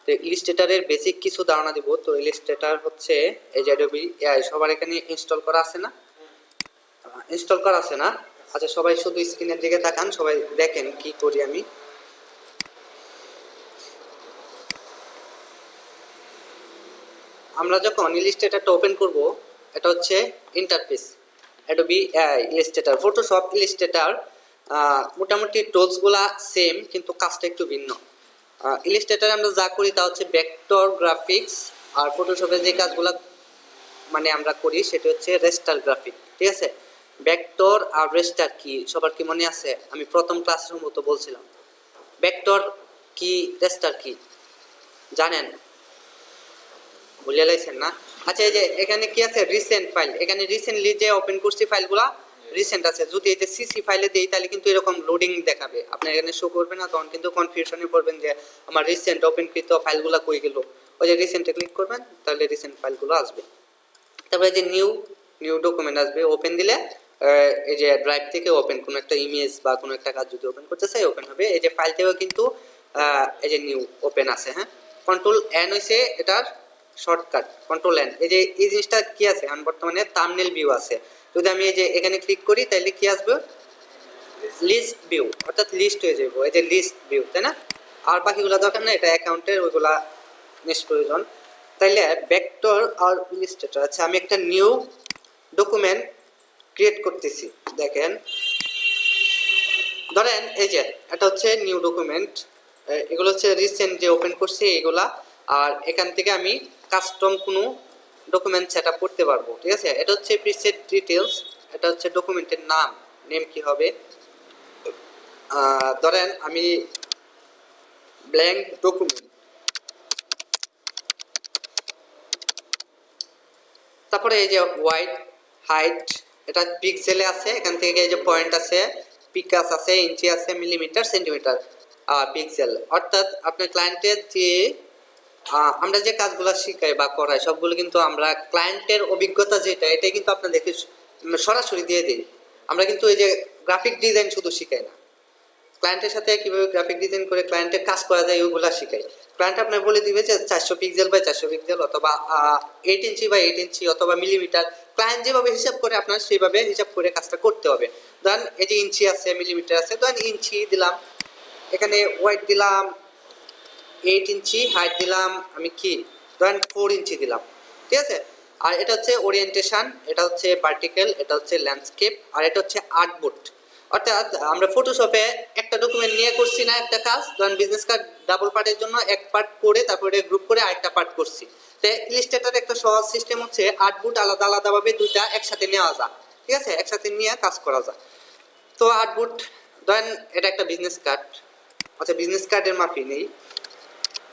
তো ইলাস্ট্রেটরের বেসিক কিছু ধারণা দিব। তো ইলাস্ট্রেটর হচ্ছে এই যে অ্যাডোবি এআই সবার এখানে ইনস্টল করা আছে না? ইনস্টল করা আছে না? আচ্ছা, সবাই শুধু স্ক্রিনের দিকে তাকান, সবাই দেখেন কি করি আমি। আমরা যখন ইলাস্ট্রেটরটা ওপেন করব, এটা হচ্ছে interface Adobe Illustrator. Photoshop Illustrator মোটামুটি টুলসগুলা সেম, কিন্তু কাজটা একটু ভিন্ন। ইলাস্ট্রেটরে আমরা যা করি তা হচ্ছে ভেক্টর গ্রাফিক্স, আর ফটোশপে যে কাজগুলো মানে আমরা করি সেটা হচ্ছে রেস্টার গ্রাফিক। ঠিক আছে, ভেক্টর আর রেস্টার কি সবার কি মনে আছে? আমি প্রথম ক্লাসের মতো বলছিলাম। ভেক্টর কি রেস্টার কি জানেন? ভুলে লাইছেন না? আচ্ছা, এই যে এখানে কি আছে রিসেন্ট ফাইল, এখানে রিসেন্টলি যে ওপেন করছি ফাইলগুলা রিসেন্ট আছে। যদি এই যে সিসি ফাইলে দেই তাহলে কিন্তু এরকম লোডিং দেখাবে, আপনার এখানে শো করবে না, তখন কিন্তু কনফিউশনে পড়বেন যে আমার রিসেন্ট ওপেনকৃত ফাইলগুলো কই গেল। ওই যে রিসেন্টে ক্লিক করবেন তাহলে রিসেন্ট ফাইলগুলো আসবে। তারপরে যে নিউ ডকুমেন্ট আসবে, ওপেন দিলে এই যে ড্রাইভ থেকে ওপেন কোনো একটা ইমেজ বা কোনো একটা কাজ যদি ওপেন করতে চাই ওপেন হবে। এই যে ফাইল থেকেও কিন্তু এই যে নিউ ওপেন আছে। হ্যাঁ, কন্ট্রোল এন হইছে এটার শর্টকাট, কন্ট্রোল এন। এই যে এই জিনিসটা কি আছে এখন বর্তমানে থাম্বনেল ভিউ আছে। যদি আমি এই যে এখানে ক্লিক করি তাহলে কি আসবে? লিস্ট ভিউ, অর্থাৎ লিস্ট হয়ে যাবে। এই যে লিস্ট ভিউ, তাই না? আর বাকিগুলো দরকার না, এটা অ্যাকাউন্টের ওইগুলা নিষ্প্রয়োজন। তাইলে ভেক্টর আর ইলাস্ট্রেটর। আচ্ছা, আমি একটা নিউ ডকুমেন্ট ক্রিয়েট করতেছি। দেখেন, ধরেন এই যে এটা হচ্ছে নিউ ডকুমেন্ট, এগুলো হচ্ছে রিসেন্ট যে ওপেন করছি এগুলা। আর এখান থেকে আমি কাস্টম কোনো ডকুমেন্ট সেট আপ করতে পারবো। ঠিক আছে, এটা হচ্ছে প্রিসেট ডিটেলস, এটা হচ্ছে ডকুমেন্টের নেম কি হবে? ধরেন আমি ব্ল্যাঙ্ক ডকুমেন্ট, তারপরে এই যে হোয়াইট হাইট, এটা পিক্সেলে আছে, এখান থেকে এই যে পয়েন্ট আছে, পিকাস আছে, ইঞ্চি আছে, মিলিমিটার, সেন্টিমিটার, পিক্সেল। অর্থাৎ আপনার ক্লায়েন্টের যে আমরা যে কাজগুলো শিখাই বা করাই সবগুলো কিন্তু আমরা ক্লায়েন্টের অভিজ্ঞতা যেটা এটাই কিন্তু আপনাদেরকে সরাসরি দিয়ে দিই। আমরা কিন্তু এই যে গ্রাফিক ডিজাইন শুধু শিখাই না, ক্লায়েন্টের সাথে কিভাবে গ্রাফিক ডিজাইন করে ক্লায়েন্টের কাজ করা যায় ওইগুলো শিখাই। ক্লায়েন্ট আপনার বলে দিবে যে 400 পিক্সেল বাই 400 পিক্সেল, অথবা 8 ইঞ্চি বাই 8 ইঞ্চি, অথবা মিলিমিটার। ক্লায়েন্ট যেভাবে হিসাব করে আপনার সেইভাবে হিসাব করে কাজটা করতে হবে। ধরেন এই যে ইঞ্চি আছে, মিলিমিটার আছে, ধরেন ইঞ্চি দিলাম, এখানে ওয়াইড দিলাম 8 ইঞ্চি, হাইট দিলাম আমি কি ধরেন 4 ইঞ্চি দিলাম। ঠিক আছে, আর এটা হচ্ছে ওরিয়েন্টেশন, এটা হচ্ছে ভার্টিক্যাল, এটা হচ্ছে ল্যান্ডস্কেপ, আর এটা হচ্ছে আর্টবোর্ড। অর্থাৎ আমরা ফটোশপে একটা ডকুমেন্ট নিয়ে করছি না একটা কাজ, ধরেন বিজনেস কার্ড ডাবল পার্টের জন্য এক পার্ট করে তারপরে গ্রুপ করে আরেকটা পার্ট করছি। তো ইলাস্ট্রেটর একটা সহজ সিস্টেম হচ্ছে আর্টবোর্ড আলাদা আলাদাভাবে দুইটা একসাথে নেওয়া যায়। ঠিক আছে, একসাথে নিয়ে কাজ করা যায়। তো আর্টবোর্ড ধরেন এটা একটা বিজনেস কার্ড। আচ্ছা, বিজনেস কার্ডের মাপি নেই,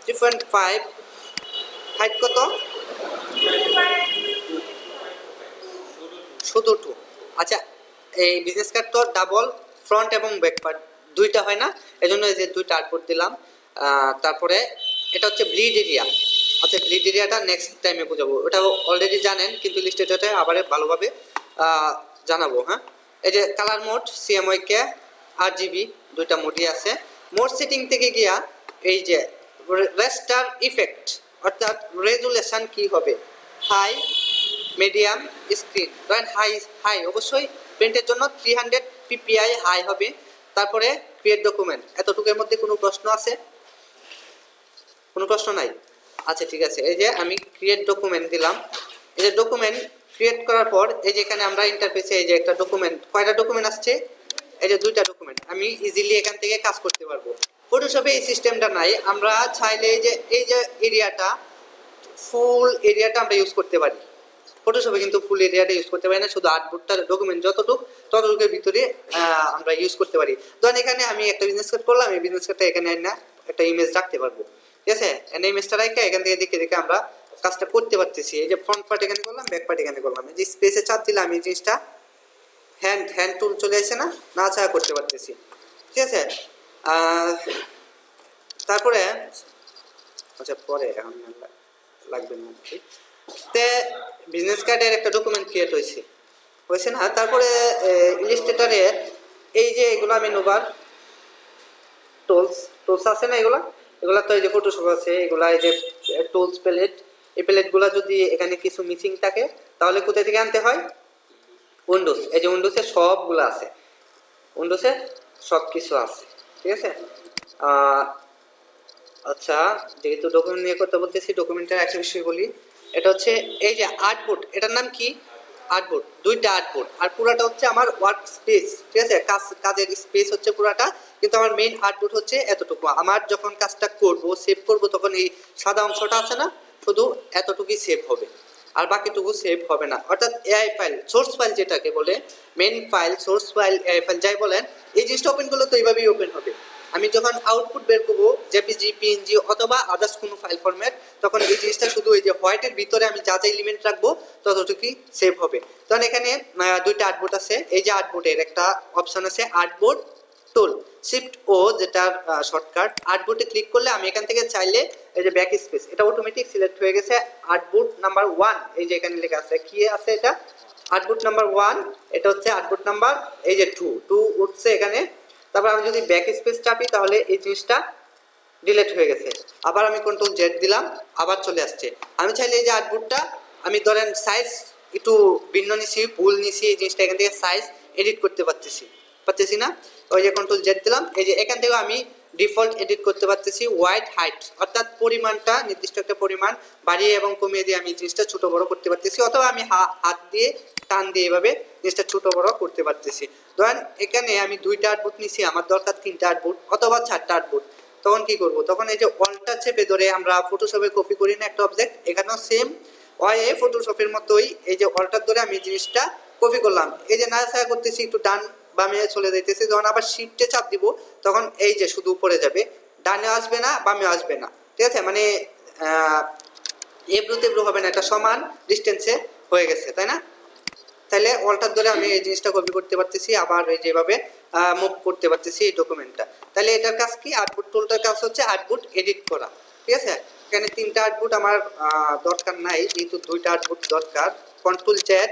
3.5, হাইট কত? শুধু 2। আচ্ছা, এই বিজনেস কার্ড তো ডাবল ফ্রন্ট এবং ব্যাক পার্ট দুইটা হয় না, এজন্য এই যে দুইটা আউটপুট দিলাম। তারপরে এটা হচ্ছে ব্লিড এরিয়া। আচ্ছা, ব্লিড এরিয়াটা নেক্সট টাইমে বোঝাবো, ওটা অলরেডি জানেন, কিন্তু ইলাস্ট্রেটরে আবার ভালোভাবে জানাবো। হ্যাঁ, এই যে কালার মোড, সিএমওয়াইকে, আরজিবি, দুইটা মোডই আছে। মোড সেটিং থেকে গিয়া এই যে রেস্টার ইফেক্ট, অর্থাৎ রেজুলেশন কি হবে, হাই, মিডিয়াম, স্ক্রিন। ধরেন হাই অবশ্যই প্রিন্টের জন্য 300 ppi হাই হবে। তারপরে ক্রিয়েট ডকুমেন্ট, এতটুকুর মধ্যে কোনো প্রশ্ন আছে? কোনো প্রশ্ন নাই? আচ্ছা, ঠিক আছে, এই যে আমি ক্রিয়েট ডকুমেন্ট দিলাম। এই যে ডকুমেন্ট ক্রিয়েট করার পর এই যে এখানে আমরা ইন্টারফেসে এই যে একটা ডকুমেন্ট, কয়টা ডকুমেন্ট আসছে? এই যে দুইটা ডকুমেন্ট। আমি ইজিলি এখান থেকে কাজ করতে পারবো। ফটোশপে এই সিস্টেমটা নাই, আমরা চাইলে এই যে এরিয়াটা, ফুল এরিয়াটা আমরা ইউজ করতে পারি। ফটোশপে কিন্তু ফুল এরিয়াটা ইউজ করতে পারি না, শুধু আর্টবোর্ডটার ডকুমেন্ট ততটুকুর ভিতরে আমরা ইউজ করতে পারি। ধরেন এখানে আমি একটা বিজনেস কার্ড করলাম, এই বিজনেস কার্ডটা এখানে না একটা ইমেজ রাখতে পারবো। ঠিক আছে, এনে ইমেজটা রাখা এখান থেকে দেখে দেখে আমরা কাজটা করতে পারতেছি। এই যে ফ্রন্ট পার্ট এখানে করলাম, ব্যাক পার্ট এখানে করলাম, এই যে স্পেসে চাপ দিলাম এই জিনিসটা হ্যান্ড টুল চলে আসে না, নাড়াচাড়া করতে পারতেছি। ঠিক আছে, তারপরে আচ্ছা পরে এখন লাগবে না তে বিজনেস কার্ডের একটা ডকুমেন্ট ক্রিয়েট হয়েছে না। তারপরে ইলাস্ট্রেটরে এই যে এগুলো আমি নোবার টুলস আছে না, এগুলো এগুলা তো এই যে ফটোশপ আছে, এগুলা এই যে টুলস প্যালেট, এই প্যালেটগুলা যদি এখানে কিছু মিসিং থাকে তাহলে কোথা থেকে আনতে হয়? উইন্ডোজ, এই যে উইন্ডোজে সবগুলো আছে, উইন্ডোজে সব কিছু আছে, ঠিক আছে। আচ্ছা, যেহেতু ডকুমেন্ট নিয়ে কথা বলতেছি, ডকুমেন্টের একটা বিষয় বলি। এটা হচ্ছে এই যে আর্টবোর্ড, এটার নাম কি? আর্টবোর্ড, দুইটা আর্টবোর্ড, আর পুরাটা হচ্ছে আমার ওয়ার্ক স্পেস, ঠিক আছে, কাজের স্পেস হচ্ছে পুরাটা, কিন্তু আমার মেইন আর্টবোর্ড হচ্ছে এতটুকু। আমার যখন কাজটা করব, সেভ করব, তখন এই সাদা অংশটা আছে না, শুধু এতটুকুই সেভ হবে, আর বাকিটুকু সেভ হবে না। অর্থাৎ এআই ফাইল, সোর্স ফাইল যেটাকে বলে, main file, source file, AI file যাই বলেন, এই জিনিসটা ওপেন করলে তো এইভাবেই ওপেন হবে। আমি যখন আউটপুট বের করবো জেপিজি, পিএনজি অথবা আদার্স কোনো ফাইল ফরম্যাট, তখন এই জিনিসটা শুধু এই যে হোয়াইটের ভিতরে আমি যা যা এলিমেন্ট রাখবো ততটুকুই সেভ হবে। তখন এখানে দুইটা আর্টবোর্ড আছে, এই যে আর্টবোর্ডের একটা অপশন আছে আর্টবোর্ড টুল, শিফট ও যেটার শর্টকাট, আর্টবোর্ডে ক্লিক করলে আমি এখান থেকে চাইলে এই যে ব্যাক স্পেস, এটা অটোমেটিক সিলেক্ট হয়ে গেছে। আর্টবোর্ড নাম্বার 1, এই যে এখানে লেখা আছে, কি আছে এটা? আর্টবোর্ড নাম্বার 1, এটা হচ্ছে আর্টবোর্ড নাম্বার এই যে 2 উঠছে এখানে। তারপর আমি যদি ব্যাক স্পেস চাপি তাহলে এই জিনিসটা ডিলিট হয়ে গেছে। আবার আমি কন্ট্রোল জেড দিলাম, আবার চলে আসছে। আমি চাইলে এই যে আর্টবোর্ডটা আমি ধরেন সাইজ একটু ভিন্ন নিছি, ভুল নিছি, এই জিনিসটা এখান থেকে সাইজ এডিট করতে পারতেছি না, ওই যে কন্ট্রোল জেড দিলাম, এই যে এখান থেকে আমি ডিফল্ট এডিট করতে পারতেছি ওয়াইড হাইট, অর্থাৎ পরিমাণটা নির্দিষ্ট একটা পরিমাণ বাড়িয়ে এবং কমিয়ে দিয়ে আমি জিনিসটা ছোট বড় করতে পারতেছি, অথবা আমি হাত দিয়ে টান দিয়ে এভাবে জিনিসটা ছোট বড় করতে পারতেছি। ধরেন এখানে আমি 2টা আর্টবোর্ড নিছি, আমার দরকার 3টা আর্টবোর্ড অথবা 4টা আর্টবোর্ড, তখন কি করব? তখন এই যে অল্টার চেপে ধরে আমরা ফটোশপে কপি করি না একটা অবজেক্ট, এখানেও সেম ওয়ে ফটোশপের মতোই এই যে অল্টার ধরে আমি জিনিসটা কপি করলাম, এই যে নাড়াচাড়া করতেছি, একটু ডান বামে চলে যাইতেছে, যখন আবার শিফটে চাপ দিব তখন এই যে শুধু উপরে যাবে, ডানে আসবে না, বামে আসবে না, ঠিক আছে, মানে এবড়ো তেবড়ো হবে না, এটা সমান ডিস্টেন্সে হয়ে গেছে, তাই না? তাহলে অল্টার ধরে আমি এই জিনিসটা কপি করতে পারতেছি, আবার এই যেভাবে মুভ করতে পারতেছি এই ডকুমেন্টটা। তাহলে এটার কাজ কি? আর্টবোর্ড টুলটার কাজ হচ্ছে আর্টবোর্ড এডিট করা, ঠিক আছে। এখানে 3টা আর্টবোর্ড আমার দরকার নাই, যেহেতু 2টা আর্টবোর্ড দরকার। কন্ট্রোল জেড,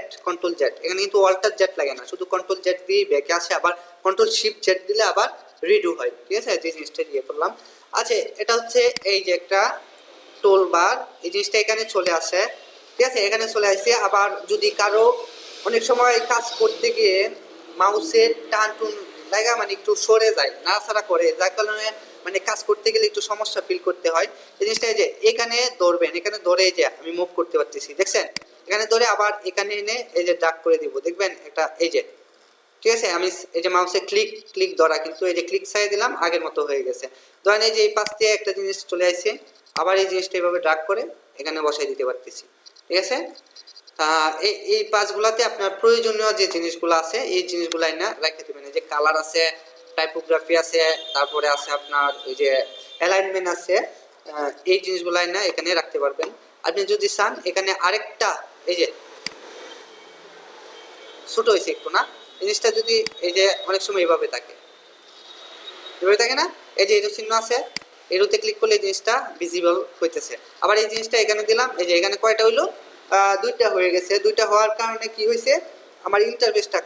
এখানে কিন্তু অল্টার জেড লাগে না, শুধু কন্ট্রোল জেড দিয়ে ব্যাকে আসে, আবার কন্ট্রোল শিফট জেড দিলে আবার রিডু হয়, ঠিক আছে, যে জিনিসটা ইয়ে করলাম। আচ্ছা, এটা হচ্ছে এই যে একটা টুল বার, এই জিনিসটা এখানে চলে আসে, ঠিক আছে, এখানে চলে আসছে। আবার যদি কারো অনেক সময় কাজ করতে গিয়ে মাউসের টান টুন লাগা মানে একটু সরে যায়, নাড়াচাড়া করে, যার কারণে মানে কাজ করতে গেলে একটু সমস্যা ফিল করতে হয়, এই জিনিসটা এই যে এখানে ধরবেন, এখানে ধরে এই যে আমি মুভ করতে পারতেছি, দেখছেন, এখানে ধরে আবার এখানে এনে এই যে ড্রাগ করে দিব, দেখবেন একটা এই যে, ঠিক আছে, আমি এই যে মাউসে ক্লিক ধরা, কিন্তু এই যে ক্লিক সাইড দিলাম, আগের মতো হয়ে গেছে। ধরেন এই যে এই পাশ দিয়ে একটা জিনিস চলে আসছে, আবার এই জিনিসটা এইভাবে ড্রাগ করে এখানে বসাই দিতে পারতেছি, ঠিক আছে। এই পাঁচগুলাতে আপনার প্রয়োজনীয় যে জিনিসগুলো আছে এই জিনিসগুলাই না রেখে দেবেন। এই যে কালার আছে, টাইপোগ্রাফি আছে, তারপরে আছে আপনার এই যে অ্যালাইনমেন্ট আছে, এই জিনিসগুলাই না এখানে রাখতে পারবেন। আপনি যদি চান এখানে আরেকটা এই যে ছোট হয়েছে একটু না, জিনিসটা যদি এই যে অনেক সময় এভাবে থাকে না, এই যে এরো চিহ্ন আছে, এরোতে ক্লিক করলে এই জিনিসটা ভিজিবল হইতেছে। আবার এই জিনিসটা এখানে দিলাম, এই যে এখানে কয়টা হইলো? 2টা হয়ে গেছে। 2টা হওয়ার কারণে কি হয়েছে, আমার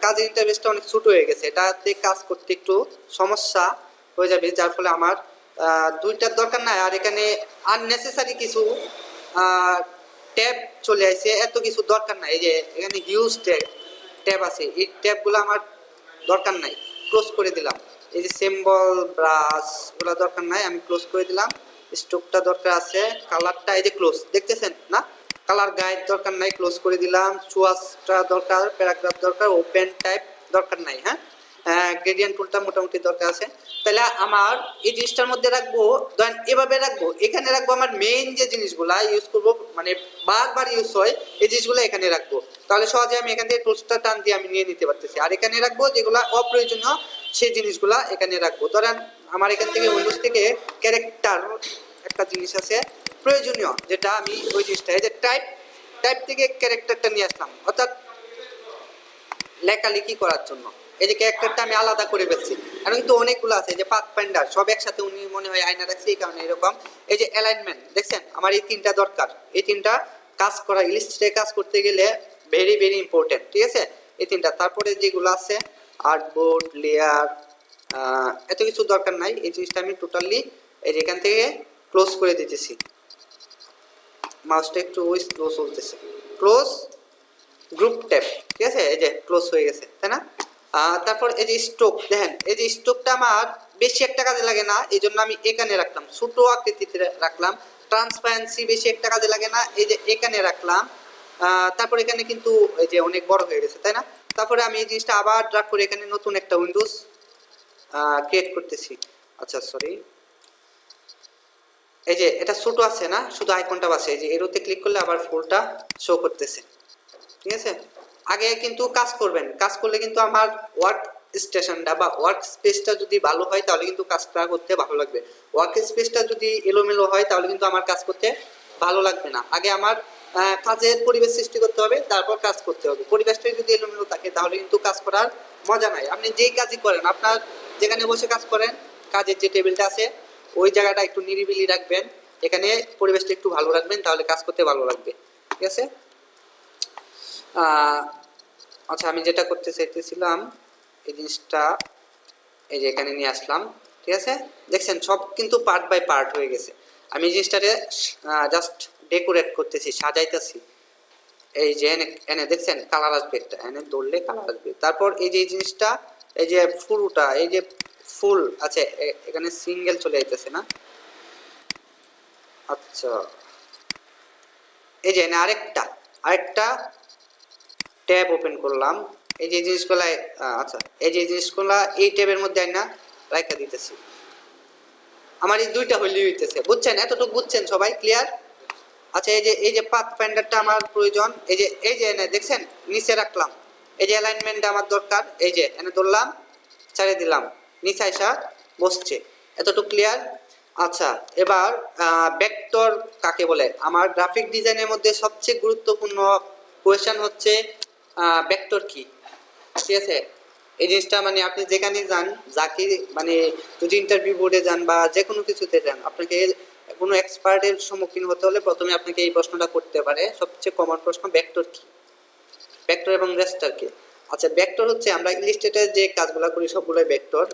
কাজের ইন্টারফেসটা অনেক ছোট হয়ে গেছে, এটাতে কাজ করতে একটু সমস্যা হয়ে যাবে, যার ফলে আমার 2টার দরকার নাই। আর এখানে আননেসেসারি কিছু ট্যাব চলে আসছে, এত কিছু দরকার নাই। এই যে এখানে হিউজ ট্যাব আছে, এই ট্যাবগুলো আমার দরকার নাই, ক্লোজ করে দিলাম। এই যে সিম্বল, ব্রাশ গুলো দরকার নাই, আমি ক্লোজ করে দিলাম। স্ট্রোকটা দরকার আছে, কালারটা এই যে ক্লোজ, দেখতেছেন না, কালার গাইড দরকার নাই, ক্লোজ করে দিলাম। সুয়াসটা দরকার, প্যারাগ্রাফ দরকার, ওপেন টাইপ দরকার নাই, হ্যাঁ। গ্রেডিয়েন্ট টুলটা মোটামুটি দরকার আছে। তাহলে আমার এই জিনিসটার মধ্যে রাখবো, ধরেন এভাবে রাখবো, এখানে রাখবো আমার মেইন যে জিনিসগুলা ইউজ করবো, মানে বারবার ইউজ হয় এই জিনিসগুলো এখানে রাখবো। তাহলে সহজে আমি এখান থেকে টুলসটা টান দিয়ে আমি নিয়ে নিতে পারতেছি। আর এখানে রাখবো যেগুলো অপ্রয়োজনীয় সেই জিনিসগুলা এখানে রাখবো। ধরেন আমার এখান থেকে উইন্ডোজ থেকে ক্যারেক্টার একটা জিনিস আছে প্রয়োজনীয়, যেটা আমি ওই জিনিসটা এই যে টাইপ থেকে ক্যারেক্টারটা নিয়ে আসলাম, অর্থাৎ লেখালেখি করার জন্য এই যে ক্যারেক্টারটা আমি আলাদা করে ফেলছি। আর কিন্তু অনেকগুলো আছে, যে পাথফাইন্ডার সব একসাথে উনি মনে হয় আয়না রাখছে, এই কারণে এরকম। এই যে অ্যালাইনমেন্ট দেখছেন, আমার এই 3টা দরকার, এই 3টা কাজ করা ইলিস্ট্রেটে কাজ করতে গেলে ভেরি ভেরি ইম্পর্টেন্ট, ঠিক আছে, এই 3টা। তারপরে যেগুলো আছে আর্টবোর্ড, লেয়ার, এত কিছু দরকার নাই। এই জিনিসটা আমি টোটালি এই যে এখান থেকে ক্লোজ করে দিতেছি, মাউসটা একটু স্লো চলতেছে। ক্লোজ গ্রুপ ট্যাব, ঠিক আছে, এই যে ক্লোজ হয়ে গেছে, তাই না? তারপর এই যে স্ট্রোক দেখেন, এই যে স্ট্রোকটা আমার বেশি একটা কাজে লাগে না, এই জন্য আমি এখানে রাখলাম, ছোট আকৃতিতে রাখলাম। ট্রান্সপারেন্সি বেশি একটা কাজে লাগে না, এই যে এখানে রাখলাম। তারপর এখানে কিন্তু এই যে অনেক বড় হয়ে গেছে, তাই না? তারপরে আমি এই জিনিসটা আবার ড্রাগ করে এখানে নতুন একটা উইন্ডোজ ক্রিয়েট করতেছি। আচ্ছা সরি, এই যে এটা ছোট আছে না, শুধু আইকনটা বাসে, এই যে এরোতে ক্লিক করলে আবার ফুলটা শো করতেছে, ঠিক আছে? আগে কিন্তু কাজ করবেন, কাজ করলে কিন্তু আমার ওয়ার্ক স্টেশনটা বা ওয়ার্ক স্পেসটা যদি ভালো হয় তাহলে কিন্তু কাজটা করতে ভালো লাগবে। ওয়ার্ক স্পেসটা যদি এলোমেলো হয় তাহলে কিন্তু আমার কাজ করতে ভালো লাগবে না। আগে আমার কাজের পরিবেশ সৃষ্টি করতে হবে, তারপর কাজ করতে হবে। পরিবেশটা যদি এলোমেলো থাকে তাহলে কিন্তু কাজ করার মজা নাই। আপনি যেই কাজই করেন, আপনার যেখানে বসে কাজ করেন, কাজের যে টেবিলটা আছে ওই জায়গাটা একটু নিরিবিলি রাখবেন, এখানে পরিবেশটা একটু ভালো রাখবেন, তাহলে কাজ করতে ভালো লাগবে, ঠিক আছে? আচ্ছা, আমি যেটা করতে চাইতেছিলাম এই জিনিসটা এই যে এখানে নিয়ে আসলাম, ঠিক আছে? দেখছেন সব কিন্তু পার্ট বাই পার্ট হয়ে গেছে। আমি এই জিনিসটাকে জাস্ট ডেকোরেট করতেছি, সাজাইতেছি। এই যে এনে দেখছেন কালার আসবে, একটা এনে ধরলে কালার আসবে। তারপর এই যে এই জিনিসটা, এই যে ফুলটা, এই যে ফুল আছে এখানে সিঙ্গেল চলে যাইতেছে না? আচ্ছা, এই যে এনে আরেকটা ট্যাব ওপেন করলাম। এই যে জিনিসগুলা, আচ্ছা এই যে জিনিসগুলা এই ট্যাবের মধ্যে না রাখা দিতেছি। আমার এই দুইটা হইলেই হইতেছে, বুঝছেন? এতটুকু বুঝছেন সবাই? ক্লিয়ার? আচ্ছা, এই যে পাথ ফাইন্ডারটা আমার প্রয়োজন। এই যে এনে দেখছেন নিচে রাখলাম, এই যে অ্যালাইনমেন্টটা আমার দরকার। এই যে এনে ধরলাম, ছাড়িয়ে দিলাম, নিচে আসা বসছে। এতটুকু ক্লিয়ার? আচ্ছা, এবার ভেক্টর কাকে বলে? আমার গ্রাফিক ডিজাইনের মধ্যে সবচেয়ে গুরুত্বপূর্ণ কোয়েশ্চেন হচ্ছে ভেক্টর কি, ঠিক আছে? এই জিনিসটা মানে আপনি যেখানে যান, যাকে মানে যদি ইন্টারভিউ বোর্ডে যান বা যে কোনো কিছুতে যান, আপনাকে কোনো এক্সপার্টের সম্মুখীন হতে হলে প্রথমে আপনাকে এই প্রশ্নটা করতে পারে। সবচেয়ে কমন প্রশ্ন, ভেক্টর কি? ভেক্টর এবং রেস্টার কি? আচ্ছা, ভেক্টর হচ্ছে আমরা ইলিস্ট্রেটরে যে কাজগুলো করি সবগুলোই ভেক্টর।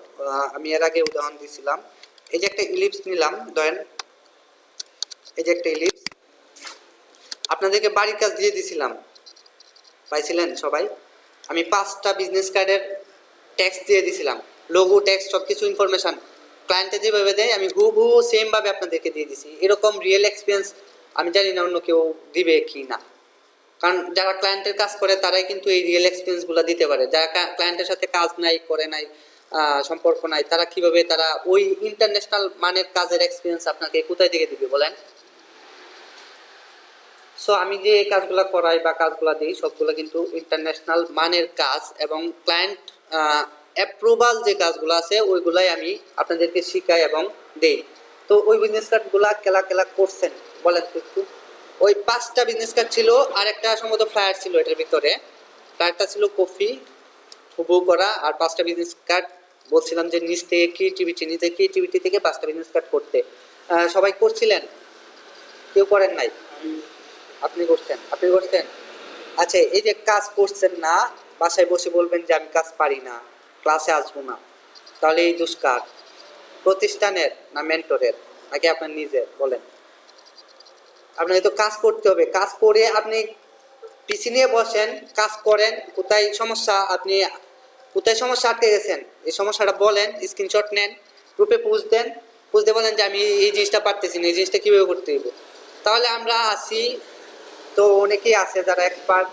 আমি এর আগে উদাহরণ দিয়েছিলাম। এই যে একটা ইলিপস নিলাম, ধরেন এই যে একটা ইলিপস, আপনাদেরকে বাড়ির কাজ দিয়ে দিছিলাম, পাইছিলেন সবাই? আমি 5টা বিজনেস কার্ডের টেক্সট দিয়ে দিছিলাম, লোগো, টেক্সট, সবকিছু ইনফরমেশন ক্লায়েন্টে যেভাবে দেয় আমি হুবহু সেম ভাবে আপনাদেরকে দিয়ে দিছি। এরকম রিয়েল এক্সপিরিয়েন্স আমি জানি না অন্য কেউ দিবে কি না, কারণ যারা ক্লায়েন্টের কাজ করে তারাই কিন্তু এই রিয়েল এক্সপিরিয়েন্স গুলো দিতে পারে। যারা ক্লায়েন্টের সাথে কাজ নাই, করে নাই, সম্পর্ক নাই, তারা কিভাবে তারা ওই ইন্টারন্যাশনাল মানের কাজের এক্সপিরিয়েন্স আপনাকে কোথায় থেকে দিবে বলেন? সো আমি যে কাজগুলো করাই বা কাজগুলো দিই সবগুলো কিন্তু ইন্টারন্যাশনাল মানের কাজ, এবং ক্লায়েন্ট অ্যাপ্রুভাল যে কাজগুলো আছে ওইগুলাই আমি আপনাদেরকে শিখাই এবং দেই। তো ওই বিজনেস কার্ডগুলা কেলা করছেন বলেন তো একটু? ওই 5টা বিজনেস কার্ড ছিল, আর একটা সম্ভবত ফ্লায়ার ছিল এটার ভিতরে। ফ্লায়ারটা ছিল কফি হুবহু করা, আর 5টা বিজনেস কার্ড বলছিলাম যে নিজ থেকে ক্রিয়েটিভিটি থেকে 5টা বিজনেস কার্ড করতে। সবাই করছিলেন? কেউ করেন নাই? আপনি করছেন? আচ্ছা, এই যে কাজ করছেন না, বাসায় বসে বলবেন যে আমি কাজ পারি না, ক্লাসে আসবো না, তাহলে এই দোষ কার? প্রতিষ্ঠানের না মেন্টরের নাকি আপনার নিজের? বলেন। আপনাকে তো কাজ করতে হবে, কাজ করে আপনি পিসি নিয়ে বসেন, কাজ করেন। কোথায় সমস্যা, আপনি কোথায় সমস্যা আটকে গেছেন এই সমস্যাটা বলেন, স্ক্রিনশট নেন, গ্রুপে পোস্ট দেন, বুঝতে বলেন যে আমি এই জিনিসটা পারতেছি না, এই জিনিসটা কিভাবে করতে হবে। তাহলে আমরা আসি, তো অনেকেই আছে যারা এক্সপার্ট,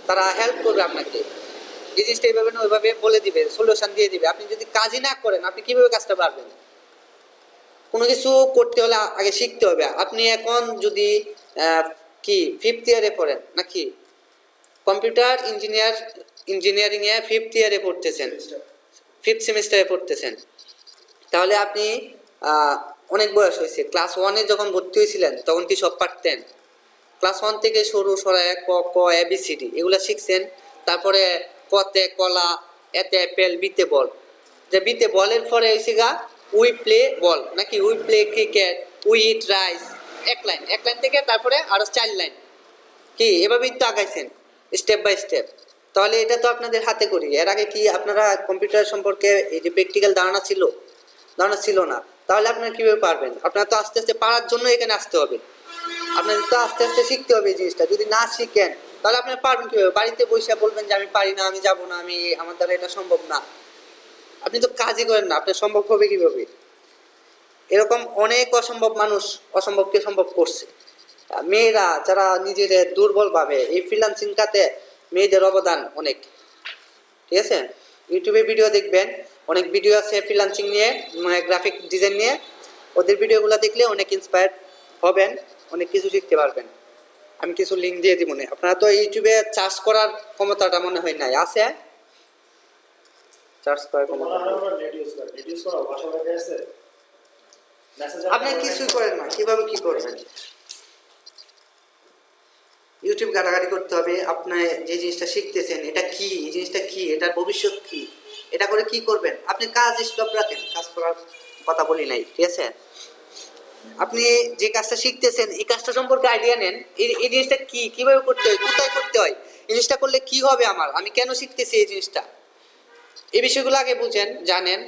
তারা হেল্প করবে আপনাকে। এই জিনিসটা এইভাবে না ওইভাবে বলে দিবে, সলিউশন দিয়ে দিবে। আপনি যদি কাজই না করেন আপনি কিভাবে কাজটা পারবেন? কোনো কিছু করতে হলে আগে শিখতে হবে। আপনি এখন যদি কি 5th ইয়ারে পড়েন নাকি কম্পিউটার ইঞ্জিনিয়ারিং এ 5th ইয়ারে পড়তেছেন, 5th সেমিস্টারে পড়তেছেন, তাহলে আপনি অনেক বয়স হয়েছে। ক্লাস 1-এ যখন ভর্তি হয়েছিলেন তখন কি সব পারতেন? ক্লাস 1 থেকে সরু সরাই ক ক এবিসিডি এগুলো শিখছেন। তারপরে কতে কলা, এতে অ্যাপেল, বিতে বল। যে বিতে বলের পরে হয়েছে গা উই প্লে বল নাকি we play cricket, we eat rice. এক লাইন থেকে তারপরে আরো 4 লাইন, কি এভাবেই তো আগাইছেন স্টেপ বাই স্টেপ। তাহলে এটা তো আপনাদের হাতে করি। এর আগে কি আপনারা কম্পিউটার সম্পর্কে এই যে প্র্যাকটিক্যাল ধারণা ছিল না? তাহলে আপনারা কিভাবে পারবেন? আপনারা তো আস্তে আস্তে পারার জন্য এখানে আসতে হবে, আপনাদের তো আস্তে আস্তে শিখতে হবে এই জিনিসটা। যদি না শিখেন তাহলে আপনারা পারবেন কিভাবে? বাড়িতে বসে বলবেন যে আমি পারি না, আমি যাব না, আমার দ্বারা এটা সম্ভব না, আপনি তো কাজই করেন না, আপনার সম্ভব হবে কিভাবে? এরকম অনেক অসম্ভব মানুষ অসম্ভবকে সম্ভব করছে। মেয়েরা যারা নিজেদের দুর্বল ভাবে, এই ফ্রিল্যান্সিং খাতে মেয়েদের অবদান অনেক, ঠিক আছে? ইউটিউবে ভিডিও দেখবেন, অনেক ভিডিও আছে ফ্রিল্যান্সিং নিয়ে, গ্রাফিক ডিজাইন নিয়ে। ওদের ভিডিওগুলো দেখলে অনেক ইন্সপায়ার হবেন, অনেক কিছু শিখতে পারবেন। আমি কিছু লিঙ্ক দিয়ে দিব না। আপনারা তো ইউটিউবে চার্জ করার ক্ষমতাটা মনে হয় নাই, আছে চার্জ করার ক্ষমতা? আপনি কিছুই করেন না, কিভাবে কি করবেন? ইউটিউব ঘাটাঘাটি করতে হবে। আপনি যে জিনিসটা শিখতেছেন এটা কি, এই জিনিসটা কি, এটার ভবিষ্যৎ কি, এটা করে কি করবেন? আপনি কাজ স্টপ রাখেন, কাজ করার কথা বলি নাই, ঠিক আছে? আপনি যে কাজটা শিখতেছেন এই কাজটা সম্পর্কে আইডিয়া নেন, এই জিনিসটা কি, কিভাবে করতে হয়, কোথায় করতে হয়, এই জিনিসটা করলে কি হবে আমার, আমি কেন শিখতেছি এই জিনিসটা, এই বিষয়গুলো আগে বুঝেন, জানেন।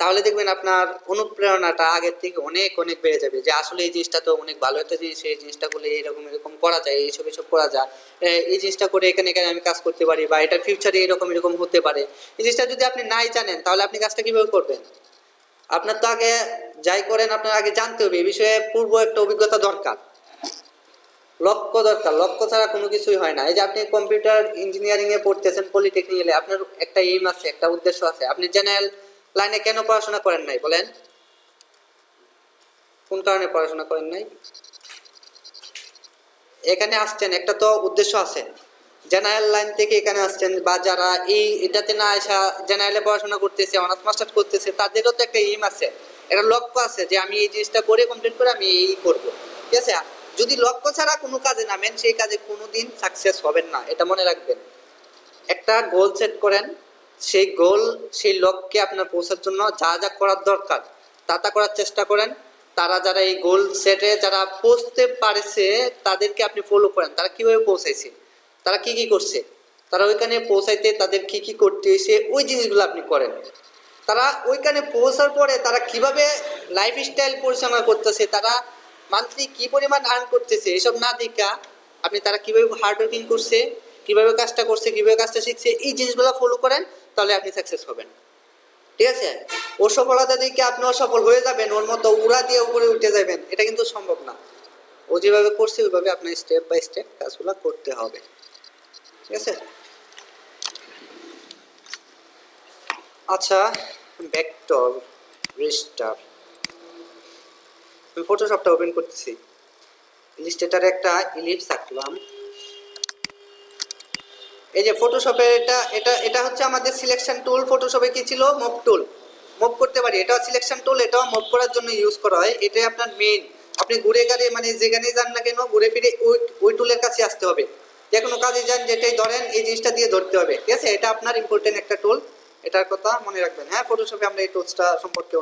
তাহলে দেখবেন আপনার অনুপ্রেরণাটা আগের থেকে অনেক অনেক বেড়ে যাবে, যে আসলে এই জিনিসটা তো অনেক ভালো একটা জিনিস, এই জিনিসটা করলে এরকম এরকম করা যায়, এইসব এসব করা যায়, এই জিনিসটা করে এখানে এখানে আমি কাজ করতে পারি, বা এটা ফিউচারে এরকম এরকম হতে পারে। এই জিনিসটা যদি আপনি নাই জানেন তাহলে আপনি কাজটা কিভাবে করবেন? আপনার তো আগে যাই করেন আপনার আগে জানতে হবে, এই বিষয়ে পূর্ব একটা অভিজ্ঞতা দরকার, লক্ষ্য দরকার। লক্ষ্য ছাড়া কোনো কিছুই হয় না। এই যে আপনি কম্পিউটার ইঞ্জিনিয়ারিং এ পড়তেছেন পলিটেকনিক্যালে, আপনার একটা এইম আছে, একটা উদ্দেশ্য আছে। আপনি জেনারেল লাইনে কেন পড়াশোনা করেন নাই বলেন? কোন কারণে পড়াশোনা করেন নাই? এখানে আসছেন একটা তো উদ্দেশ্য আছে, জেনারেল লাইন থেকে এখানে আসছেন, বা যারা এটাতে না আসা জেনারেলে পড়াশোনা করতেছে, অনার্স মাস্টার্স করতেছে, তাদেরও তো একটা এইম আছে, একটা লক্ষ্য আছে, যে আমি এই জিনিসটা করে কমপ্লিট করে আমি এই করব, ঠিক আছে? যদি লক্ষ্য ছাড়া কোনো কাজে নামেন সেই কাজে কোনোদিন সাকসেস হবেন না, এটা মনে রাখবেন। একটা গোল সেট করেন, সেই গোল, সেই লক্ষ্যে আপনার পৌঁছার জন্য যা যা করার দরকার তা করার চেষ্টা করেন। তারা যারা এই গোল সেটে যারা পৌঁছতে পারছে তাদেরকে আপনি ফলো করেন, তারা কিভাবে পৌঁছাইছে, তারা কি কি করছে, তারা ওইখানে পৌঁছাইতে তাদের কি কি করতে হয়েছে, ওই জিনিসগুলো আপনি করেন। তারা ওইখানে পৌঁছার পরে তারা কিভাবে লাইফস্টাইল পরিচালনা করতেছে, তারা মান্থলি কি পরিমাণ আর্ন করতেছে, এসব না দেখা আপনি তারা কিভাবে হার্ড ওয়ার্কিং করছে, কিভাবে কাজটা করছে, কিভাবে কাজটা শিখছে, এই জিনিসগুলো ফলো করেন, তাহলে আপনি সাকসেস হবেন, ঠিক আছে? ও সফলতা দেখে আপনি অসফল হয়ে যাবেন, ওর মতো উড়া দিয়ে উপরে উঠে যাবেন, এটা কিন্তু সম্ভব না। ও যেভাবে করছে ওইভাবে আপনার স্টেপ বাই স্টেপ কাজগুলো করতে হবে, ঠিক আছে? আচ্ছা, ভেক্টর রেজিস্টার, আমি ফটোশপটা ওপেন করতেছি, ইলাস্ট্রেটরে একটা ইলিপস আঁকলাম। এই যে ফটোশপের এটা এটা এটা হচ্ছে আমাদের সিলেকশন টুল। ফটোশপে কি ছিল? মুভ টুল, মুভ করতে পারি। এটাও সিলেকশন টুল, এটাও মুভ করার জন্য ইউজ করা হয়। এটাই আপনার মেইন। আপনি ঘুরে গেলে মানে যেখানেই যান না কেন ঘুরে ফিরে ওই টুলের কাছে আসতে হবে। যে কোনো কাজে যান যেটাই ধরেন এই জিনিসটা দিয়ে ধরতে হবে, ঠিক আছে? এটা আপনার ইম্পর্টেন্ট একটা টুল, এটার কথা মনে রাখবেন। হ্যাঁ, ফটোশপে আমরা এই টুলসটা সম্পর্কে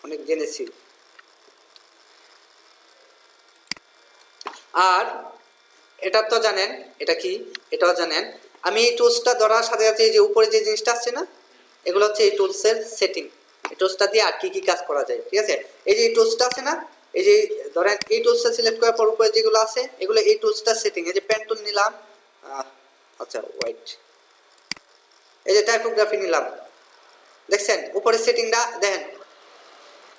অনেক জেনেছি। আর এটা তো জানেন এটা কি, এটাও জানেন। আমি এই টুলসটা ধরার সাথে সাথে যে উপরে যে জিনিসটা আসছে না, এগুলো হচ্ছে এই টুলসের সেটিং। এই টুলসটা দিয়ে আর কি কি কাজ করা যায়, ঠিক আছে? এই যে এই টুলসটা আছে না, এই যে ধরেন এই টুলসটা সিলেক্ট করার পর উপরে যেগুলো আছে এগুলো এই টুলসটা সেটিং। এই যে পেন টুল নিলাম, আচ্ছা হোয়াইট, এই যে টাইপোগ্রাফি নিলাম, দেখছেন উপরে সেটিংটা দেখেন,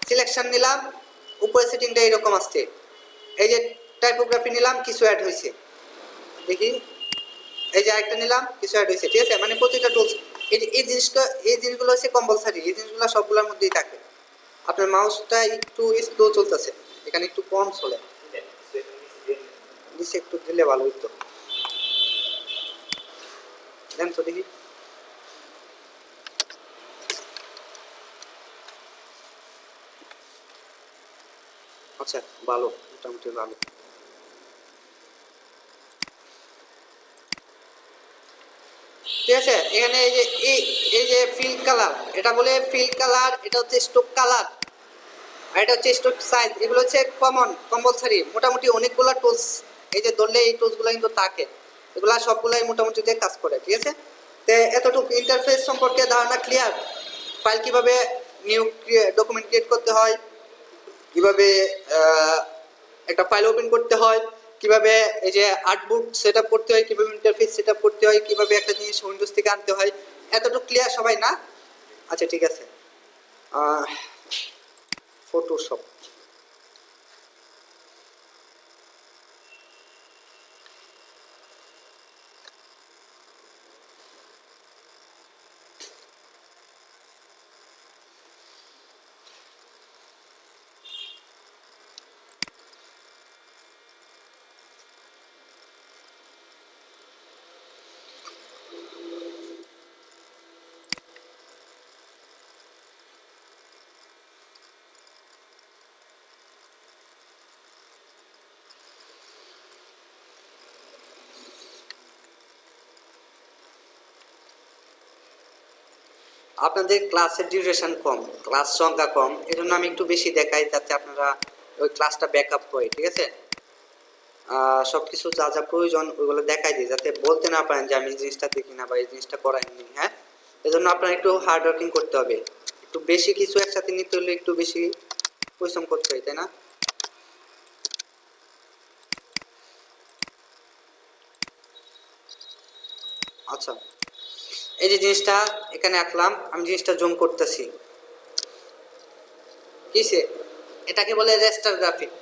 সিলেকশন নিলাম উপরে সেটিংটা এরকম আসছে। এই যে টাইপোগ্রাফি নিলাম, কিছু অ্যাড হয়েছে, দেখি এই যে আরেকটা নিলাম, কিছু অ্যাড হয়েছে, ঠিক আছে? মানে প্রতিটা টুলস এই জিনিসগুলো হচ্ছে কম্পালসারি, এই জিনিসগুলো সবগুলোর মধ্যেই থাকে। আপনার মাউসটা একটু স্লো চলতেছে, এখানে একটু কম চলে, নিচে একটু দিলে ভালো হইতো। দেন তো দেখি, আচ্ছা ভালো, মোটামুটি ভালো। ঠিক আছে? এখানে এই যে ফিল কালার, এটা বলে ফিল কালার, এটা হচ্ছে স্ট্রোক কালার, আর এটা হচ্ছে স্ট্রোক সাইজ। এগুলো হচ্ছে কমন, কম্পালসারি। মোটামুটি অনেকগুলো টুলস, এই যে ধরলে এই টুলসগুলো কিন্তু থাকে, এগুলা সবগুলাই মোটামুটি দিয়ে কাজ করে, ঠিক আছে? তো এতটুকু ইন্টারফেস সম্পর্কে ধারণা ক্লিয়ার। ফাইল কিভাবে নিউ ডকুমেন্ট ক্রিয়েট করতে হয়, কিভাবে একটা ফাইল ওপেন করতে হয়, কিভাবে এই যে আর্টবুক সেট আপ করতে হয়, কিভাবে ইন্টারফেস সেট আপ করতে হয়, কিভাবে একটা জিনিস উইন্ডোজ থেকে আনতে হয়, এতটুকু ক্লিয়ার সবাই না? আচ্ছা ঠিক আছে। ফটোশপ আপনাদের ক্লাসের ডিউরেশন কম, ক্লাস সংখ্যা কম, এই জন্য আমি একটু বেশি দেখাই যাতে আপনারা ওই ক্লাসটা ব্যাক আপ করে, ঠিক আছে? সব কিছু যা যা প্রয়োজন ওইগুলো দেখাই দিই, যাতে বলতে না পারেন যে আমি এই জিনিসটা দেখি না বা এই জিনিসটা করাইনি। হ্যাঁ, এই জন্য আপনার একটু হার্ড ওয়ার্কিং করতে হবে, একটু বেশি কিছু একসাথে নিতে হলে একটু বেশি পরিশ্রম করতে হয়, তাই না? আচ্ছা, এই যে জিনিসটা এখানে আঁকলাম, আমি জিনিসটা জুম করতেছি, কিসে? এটাকে বলে রেস্টার গ্রাফিক,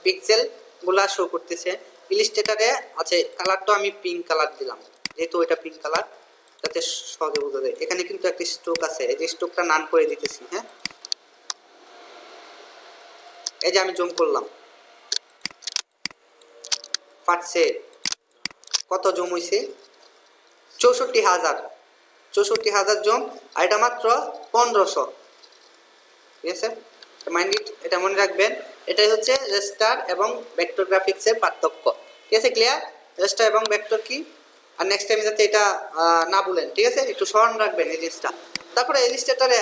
পিক্সেল গুলা শো করতেছে ইলিস্ট্রেটরে। আছে কালারটা আমি পিঙ্ক কালার দিলাম, যেহেতু এটা পিঙ্ক কালার, যাতে সহজে বোঝা যায়। এখানে কিন্তু একটা স্ট্রোক আছে, এই যে স্ট্রোকটা নান করে দিতেছি। হ্যাঁ, এই যে আমি জুম করলাম, ফাটছে। কত জুম হয়েছে? 64,000 জুম, আর এটা মাত্র 1500। ঠিক আছে, মাইন্ড ইট, এটা মনে রাখবেন। এটাই হচ্ছে রেস্টার এবং ভেক্টর গ্রাফিক্সের পার্থক্য। ঠিক আছে, ক্লিয়ার? রেস্টার এবং ভেক্টর কি, আর নেক্সট টাইম যাতে এটা না বলেন, ঠিক আছে? একটু স্মরণ রাখবেন এই জিনিসটা। তারপরে ইলিস্ট্রেটরে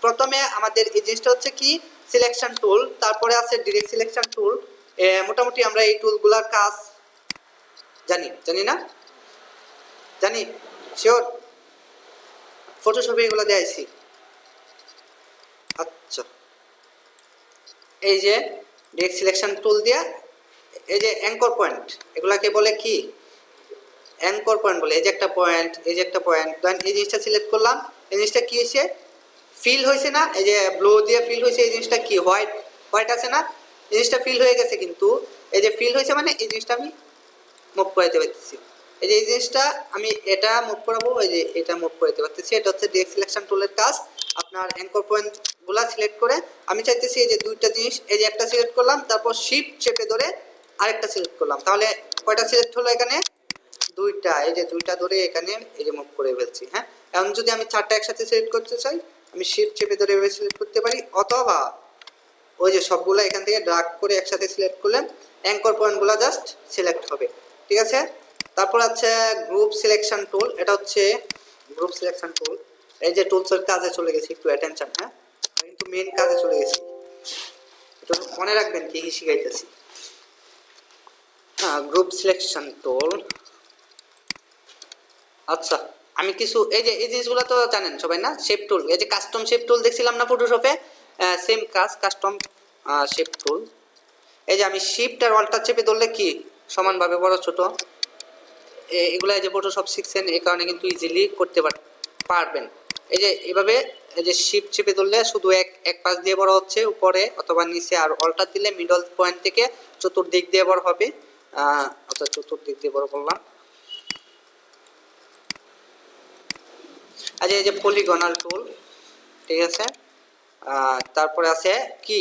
প্রথমে আমাদের এই জিনিসটা হচ্ছে কি, সিলেকশন টুল, তারপরে আছে ডিরেক্ট সিলেকশন টুল। মোটামুটি আমরা এই টুলগুলোর কাজ জানি না? জানি, শিওর? ফটোশপে এগুলো দেখাইছি। আচ্ছা, এই যে ডিরেক্ট সিলেকশন টুল দিয়া এই যে অ্যাঙ্কর পয়েন্ট, এগুলাকে বলে কি? অ্যাঙ্কর পয়েন্ট বলে। এই যে একটা পয়েন্ট, এই যে একটা পয়েন্ট, দেন এই জিনিসটা সিলেক্ট করলাম, এই জিনিসটা কি হয়েছে? ফিল হয়েছে না? এই যে ব্লু দিয়ে ফিল হয়েছে, এই জিনিসটা কি হোয়াইট হোয়াইট আছে না? এই জিনিসটা ফিল হয়ে গেছে, কিন্তু এই যে ফিল হয়েছে মানে এই জিনিসটা আমি মুভ করাইতে পারতেছি। এই যে এই জিনিসটা আমি এটা মুভ করাবো, এই যে এটা মুভ করাইতে পারতেছি। এটা হচ্ছে ডিরেক্ট সিলেকশন টুলের কাজ। আপনার অ্যাঙ্কর পয়েন্ট গুলা সিলেক্ট করে আমি চাইতেছি এই যে দুইটা জিনিস, এই যে একটা সিলেক্ট করলাম, তারপর শিফট চেপে ধরে আরেকটা সিলেক্ট করলাম, তাহলে কয়টা সিলেক্ট হলো এখানে? দুইটা। এই যে দুইটা ধরে এখানে এই যে মুভ করে ফেলছি। হ্যাঁ, এখন যদি আমি চারটা একসাথে সিলেক্ট করতে চাই, আমি শিফট চেপে ধরে এভাবে সিলেক্ট করতে পারি, অথবা ওই যে সবগুলো এখান থেকে ড্রাগ করে একসাথে সিলেক্ট করলে অ্যাঙ্কর পয়েন্টগুলো জাস্ট সিলেক্ট হবে। ঠিক আছে, তারপর আছে গ্রুপ সিলেকশন টুল। এটা হচ্ছে গ্রুপ সিলেকশন টুল। এই যে টুলসের কাজে চলে গেছি, একটু অ্যাটেনশন। হ্যাঁ, কিন্তু মেইন কাজে চলে গেছি, এটা মনে রাখবেন কি কি শিখাইতেছি। Group selection tool. আচ্ছা, আমি কিছু এই যে এই জিনিসগুলো তো জানেন সবাই না? শেপ টুল, এই যে কাস্টম শেপ টুল দেখছিলাম না ফটোশপে, সেম কাজ, কাস্টম শেপ টুল। এই যে আমি শিফট আর অল্টার চেপে ধরলে কি সমানভাবে বড় ছোট, এগুলো এই যে ফটোশপ শিখছেন, এই কারণে কিন্তু ইজিলি করতে পারবেন। এই যে এভাবে এই যে শিফট চেপে ধরলে শুধু এক পাশ দিয়ে বড় হচ্ছে উপরে অথবা নিচে, আর অল্টার দিলে মিডল পয়েন্ট থেকে চতুর্দিক দিয়ে বড় হবে। আচ্ছা, চতুর্দিক দিয়ে বড় করলাম। আচ্ছা, এই যে পলিগনাল টুল। ঠিক আছে, তারপরে আছে কি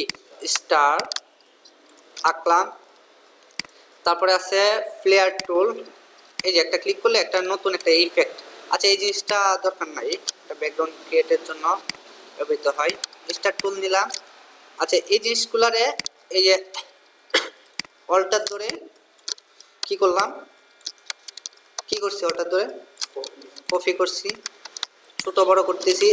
স্টার আঁকলাম, তারপরে আছে ফ্লেয়ার টুল। এই যে একটা ক্লিক করলে একটা নতুন একটা ইফেক্ট। আচ্ছা, এই জিনিসটা দরকার নাই, এটা ব্যাকগ্রাউন্ড ক্রিয়েটের জন্য ব্যবহৃত হয়। স্টার টুল নিলাম। আচ্ছা, এই জিনিসগুলারে এই যে অল্টার ধরে কি করলাম, কি করছি? অল্টার ধরে কপি করছি, ছোট বড় করতেছি।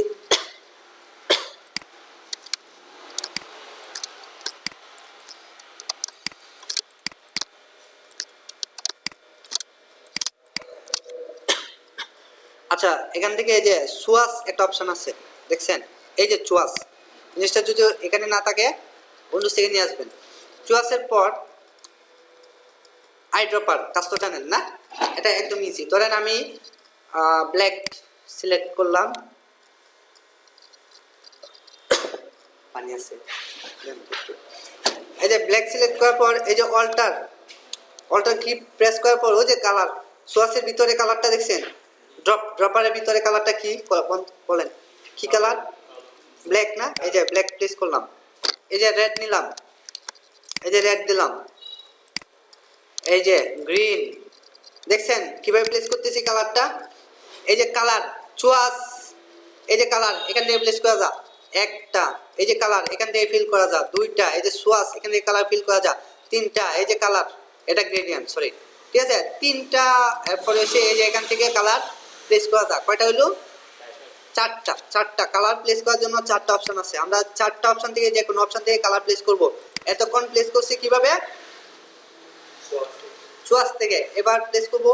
আচ্ছা, এখান থেকে এই যে সোয়াস একটা অপশন আছে, দেখছেন এই যে চুয়াস জিনিসটা যদি এখানে না থাকে উইন্ডোজ থেকে নিয়ে আসবেন। চুয়াসের পর আইড্রপার কাজটা জানেন না, এটা একদম ইজি। ধরেন আমি ব্ল্যাক সিলেক্ট করলাম, পানি আছে, এই যে ব্ল্যাক সিলেক্ট করার পর এই যে অল্টার কি প্রেস করার পর ওই যে কালার সোয়াসের ভিতরে কালারটা দেখছেন, ড্রপারের ভিতরে কালারটা কি বলেন, কি কালার? ব্ল্যাক না? এই যে ব্ল্যাক প্লেস করলাম, এই যে রেড নিলাম, এই যে রেড দিলাম, এই যে গ্রিন, দেখছেন কিভাবে প্লেস করতেছি কালারটা? এই যে কালার চুয়াস, এই যে কালার এখান থেকে প্লেস করা যা একটা, এই যে কালার এখান থেকে ফিল করা যা দুইটা, এই যে সোয়াস এখান থেকে কালার ফিল করা যা তিনটা, এই যে কালার এটা গ্রেডিয়েন্ট সরি, ঠিক আছে তিনটা। এরপরে এসে এই যে এখান থেকে কালার প্লেস করা যা কয়টা হইলো? চারটা কালার প্লেস করার জন্য চারটা অপশন আছে। আমরা চারটা অপশন থেকে যে কোনো অপশন থেকে কালার প্লেস করব। এতক্ষণ প্লেস করছি কিভাবে? চুয়াস থেকে। এবার প্লেস করব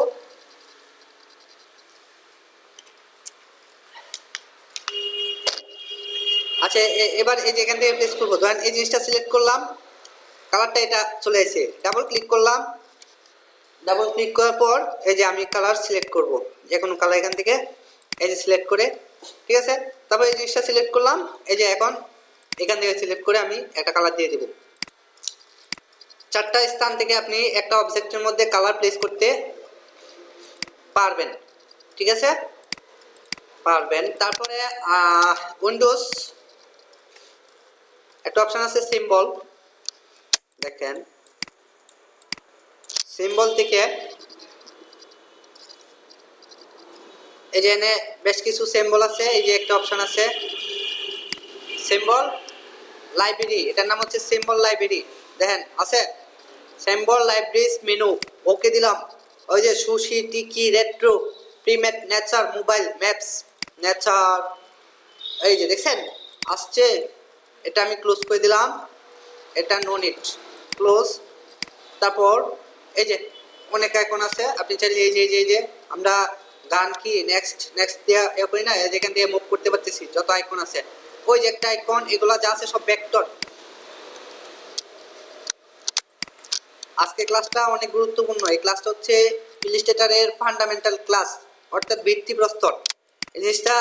আচ্ছা, এবার এই যে এখান থেকে প্লেস করবো, ধরেন এই জিনিসটা সিলেক্ট করলাম, কালারটা এটা চলে এসেছে, ডাবল ক্লিক করলাম, ডাবল ক্লিক করার পর এই যে আমি কালার সিলেক্ট করব, যে কোনো কালার এখান থেকে এই যে সিলেক্ট করে, ঠিক আছে। তারপর এই জিনিসটা সিলেক্ট করলাম, এই যে এখন এখান থেকে সিলেক্ট করে আমি একটা কালার দিয়ে দেব। চারটা স্থান থেকে আপনি একটা অবজেক্টের মধ্যে কালার প্লেস করতে পারবেন, ঠিক আছে পারবেন। তারপরে উইন্ডোজ একটা অপশন আছে সিম্বল, দেখেন সিম্বল থেকে এই যে এনে বেশ কিছু সিম্বল আছে, এই যে একটা অপশন আছে সিম্বল লাইব্রেরি, এটার নাম হচ্ছে সিম্বল লাইব্রেরি, দেখেন আছে সিম্বল লাইব্রেরিজ মেনু, ওকে দিলাম। ওই যে sushi tiki retro primate nature mobile maps nature, এই যে দেখছেন আসছে, এটা আমি ক্লোজ করে দিলাম, এটা নো নিড ক্লোজ। তারপর এই যে অনেক আইকন আছে, আপনি চাইলে এই যে আমরা গান কি নেক্সট দিয়ে করি না, যেখান দিয়ে মুভ করতে পারতেছি যত আইকন আছে, ওই যে একটা আইকন, এগুলা যা আছে সব ভেক্টর। আজকে ক্লাসটা অনেক গুরুত্বপূর্ণ, এই ক্লাসটা হচ্ছে ইলাস্ট্রেটরের ফান্ডামেন্টাল ক্লাস, অর্থাৎ ভিত্তিপ্রস্তর। এই জিনিসটা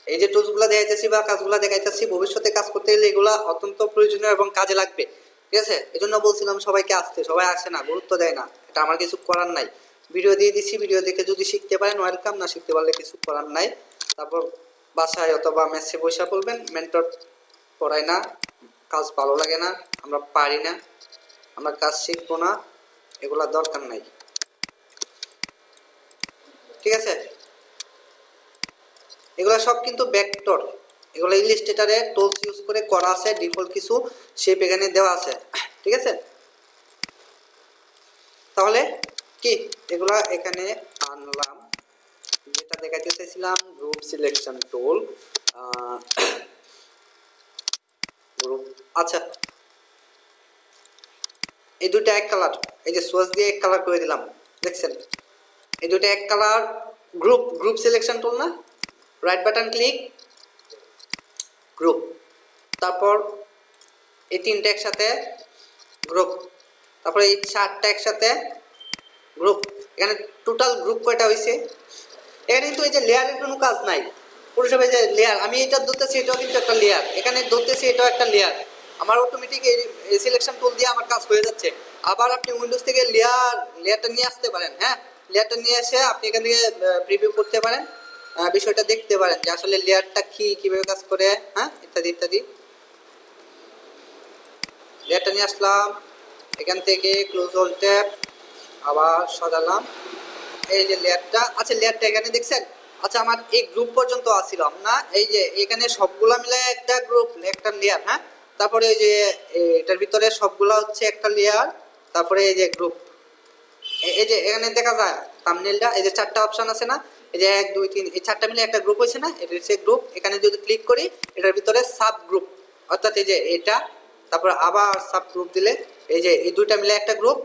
এই যে টুলসগুলো দেখাইতেছি বা কাজগুলো দেখাইতেছি, ভবিষ্যতে কাজ করতে গেলে এগুলা অত্যন্ত প্রয়োজনীয় এবং কাজে লাগবে, ঠিক আছে। এই জন্য বলছিলাম সবাইকে আসতে, সবাই আসে না, গুরুত্ব দেয় না, এটা আমার কিছু করার নাই। ভিডিও দিয়ে দিচ্ছি, ভিডিও দেখে যদি শিখতে পারেন ওয়েলকাম, না শিখতে পারলে কিছু করার নাই। তারপর বাসায় অথবা মেসে পয়সা বলবেন মেন্টর পড়ায় না, কাজ ভালো লাগে না, আমরা পারি না, আমরা কাজ শিখবো না, এগুলা দরকার নাই, ঠিক আছে। এগুলা সব কিন্তু ভেক্টর, এগুলো ইলাস্ট্রেটরে টুলস ইউজ করে করা আছে, ডিফল্ট কিছু শেপ এখানে দেওয়া আছে, ঠিক আছে। তাহলে কি এগুলা এখানে আনলাম, যেটা দেখাতে চাইছিলাম গ্রুপ সিলেকশন টুল, গ্রুপ, আচ্ছা এই দুটো এক কালার, এই যে সোয়াস দিয়ে এক কালার করে দিলাম, দেখছেন এই দুটো এক কালার। গ্রুপ সিলেকশন টুল না, রাইট বাটন ক্লিক গ্রুপ, তারপর এই তিনটা একসাথে গ্রুপ, তারপর এই চারটা একসাথে গ্রুপ। এখানে টোটাল গ্রুপ কয়টা হয়েছে? এখানে কিন্তু এই যে লেয়ারের কোনো কাজ নাই, পুরোসব এই যে লেয়ার, আমি এটা ধরতেছি এটাও কিন্তু একটা লেয়ার, এখানে ধরতেছি এটাও একটা লেয়ার, আমার অটোমেটিক এই সিলেকশন টুল দিয়ে আমার কাজ হয়ে যাচ্ছে। আবার আপনি উইন্ডোজ থেকে লেয়ারটা নিয়ে আসতে পারেন, হ্যাঁ লেয়ারটা নিয়ে এসে আপনি এখান থেকে প্রিভিউ করতে পারেন, বিষয়টা দেখতে পারেন যে আসলে লেয়ারটা কিভাবে কাজ করে, হ্যাঁ ইত্যাদি ইত্যাদি। লেয়ারটা নিয়ে আসলাম, এখান থেকে ক্লোজ অল ট্যাব, আবার সাজালাম এই যে লেয়ারটা, আচ্ছা লেয়ারটা এখানে দেখছেন, আচ্ছা আমার এই গ্রুপ পর্যন্ত আসছিলাম না, এই যে এখানে সবগুলা মিলে একটা গ্রুপ একটা লেয়ার, হ্যাঁ তারপরে এই যে এটার ভিতরে সবগুলা হচ্ছে একটা লেয়ার, তারপরে এই যে গ্রুপ, এই যে এখানে দেখা যায় থাম্বনেইলটা, এই যে চারটা অপশন আছে না, এই যে 1 2 3 এই চারটা মিলে একটা গ্রুপ হয়েছে না, এটা হচ্ছে গ্রুপ। এখানে যদি ক্লিক করি এটার ভিতরে সাব গ্রুপ, অর্থাৎ এই যে এটা, তারপর আবার সাব গ্রুপ দিলে এই যে এই দুইটা মিলে একটা গ্রুপ,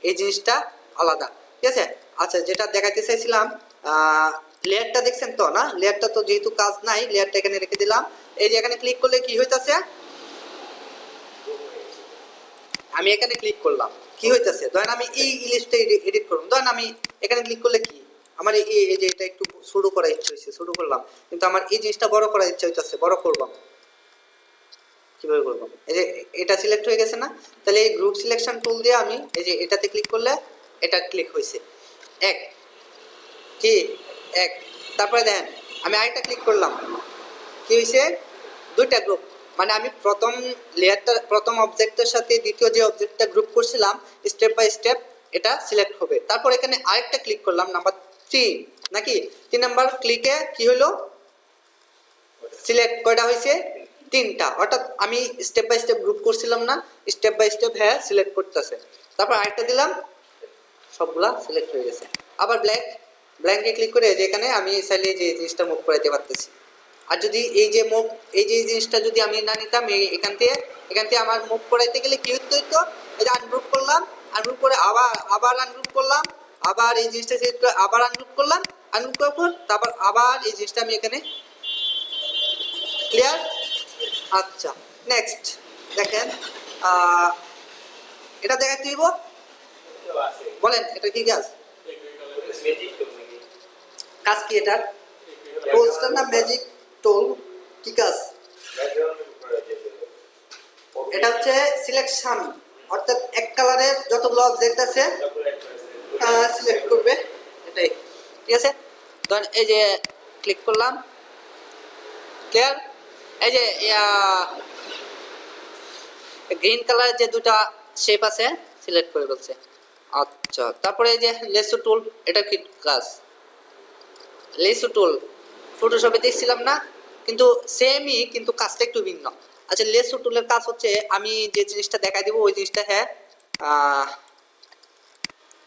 এই জিনিসটা আলাদা, ঠিক আছে। আচ্ছা যেটা দেখাতে চাইছিলাম লেয়ারটা দেখছেন তো না, লেয়ারটা তো যেহেতু কাজ নাই, লেয়ারটা এখানে রেখে দিলাম। এই যে এখানে ক্লিক করলে কি হইতাছে, আমি এখানে ক্লিক করলাম, কি হইতাছে, ধরেন আমি এই ইলিশটা এডিট করব, ধরেন আমি এখানে ক্লিক করলে কি আমার এই যে এটা একটু শুরু করার ইচ্ছা হয়েছে, শুরু করলাম, কিন্তু আমার এই জিনিসটা বড় করার ইচ্ছা হইতাছে, বড় করব, কিভাবে করব, এই যে এটা সিলেক্ট হয়ে গেছে না, তাহলে এই গ্রুপ সিলেকশন টুল দিয়ে আমি এই যে এটাতে ক্লিক করলে এটা ক্লিক হয়েছে এক, কি এক, তারপরে দেখেন আমি আরেকটা ক্লিক করলাম, কি হয়েছে, দুইটা গ্রুপ, মানে আমি প্রথম লেয়ারটা, প্রথম অবজেক্টের সাথে দ্বিতীয় যে অবজেক্টটা গ্রুপ করছিলাম স্টেপ বাই স্টেপ এটা সিলেক্ট হবে। তারপর এখানে আরেকটা ক্লিক করলাম নাম্বার 3 নাকি 3 নাম্বার ক্লিকে কি হলো, সিলেক্ট কয়টা হয়েছে, 3টা, অর্থাৎ আমি স্টেপ বাই স্টেপ গ্রুপ করছিলাম না, স্টেপ বাই স্টেপ হ্যাঁ সিলেক্ট করতেছে। তারপর আরেকটা দিলাম, সবগুলা সিলেক্ট হয়ে গেছে। আবার ব্ল্যাঙ্কে ক্লিক করে যে এখানে আমি চাইলে যে জিনিসটা মুভ করাইতে পারতেছি। আর যদি এই যে মুভ, এই যে জিনিসটা যদি আমি না নিতাম, এখান থেকে আমার মুভ করাইতে গেলে কি হতো, এই যে আনগ্রুপ করলাম, আনগ্রুপ করে আবার আনগ্রুপ করলাম, আবার এই জিনিসটা সিলেক্ট করে আবার আনগ্রুপ করলাম, আনগ্রুপ করার পর তারপর আবার এই জিনিসটা আমি এখানে, ক্লিয়ার? আচ্ছা, নেক্সট দেখেন, এটা দেখাতে দিব, বলেন এটা কি কাজ, কাজ কি এটার, টুলসটার নাম ম্যাজিক টুল, কি কাজ, এটা হচ্ছে সিলেকশন, অর্থাৎ এক কালারের যতগুলো অবজেক্ট আছে সিলেক্ট করবে, এটাই, ঠিক আছে। ধরেন এই যে ক্লিক করলাম, ক্লিয়ার, এই যে গ্রিন কালারের যে দুটা শেপ আছে সিলেক্ট করে ফেলছে। আচ্ছা, তারপরে এই যে লেসো টুল, এটা কি কাজ, লেসো টুল ফটোশপে দেখছিলাম না, কিন্তু সেমই, কিন্তু কাজটা একটু ভিন্ন। আচ্ছা, লেসো টুলের কাজ হচ্ছে আমি যে জিনিসটা দেখাই দিব ওই জিনিসটা হ্যাঁ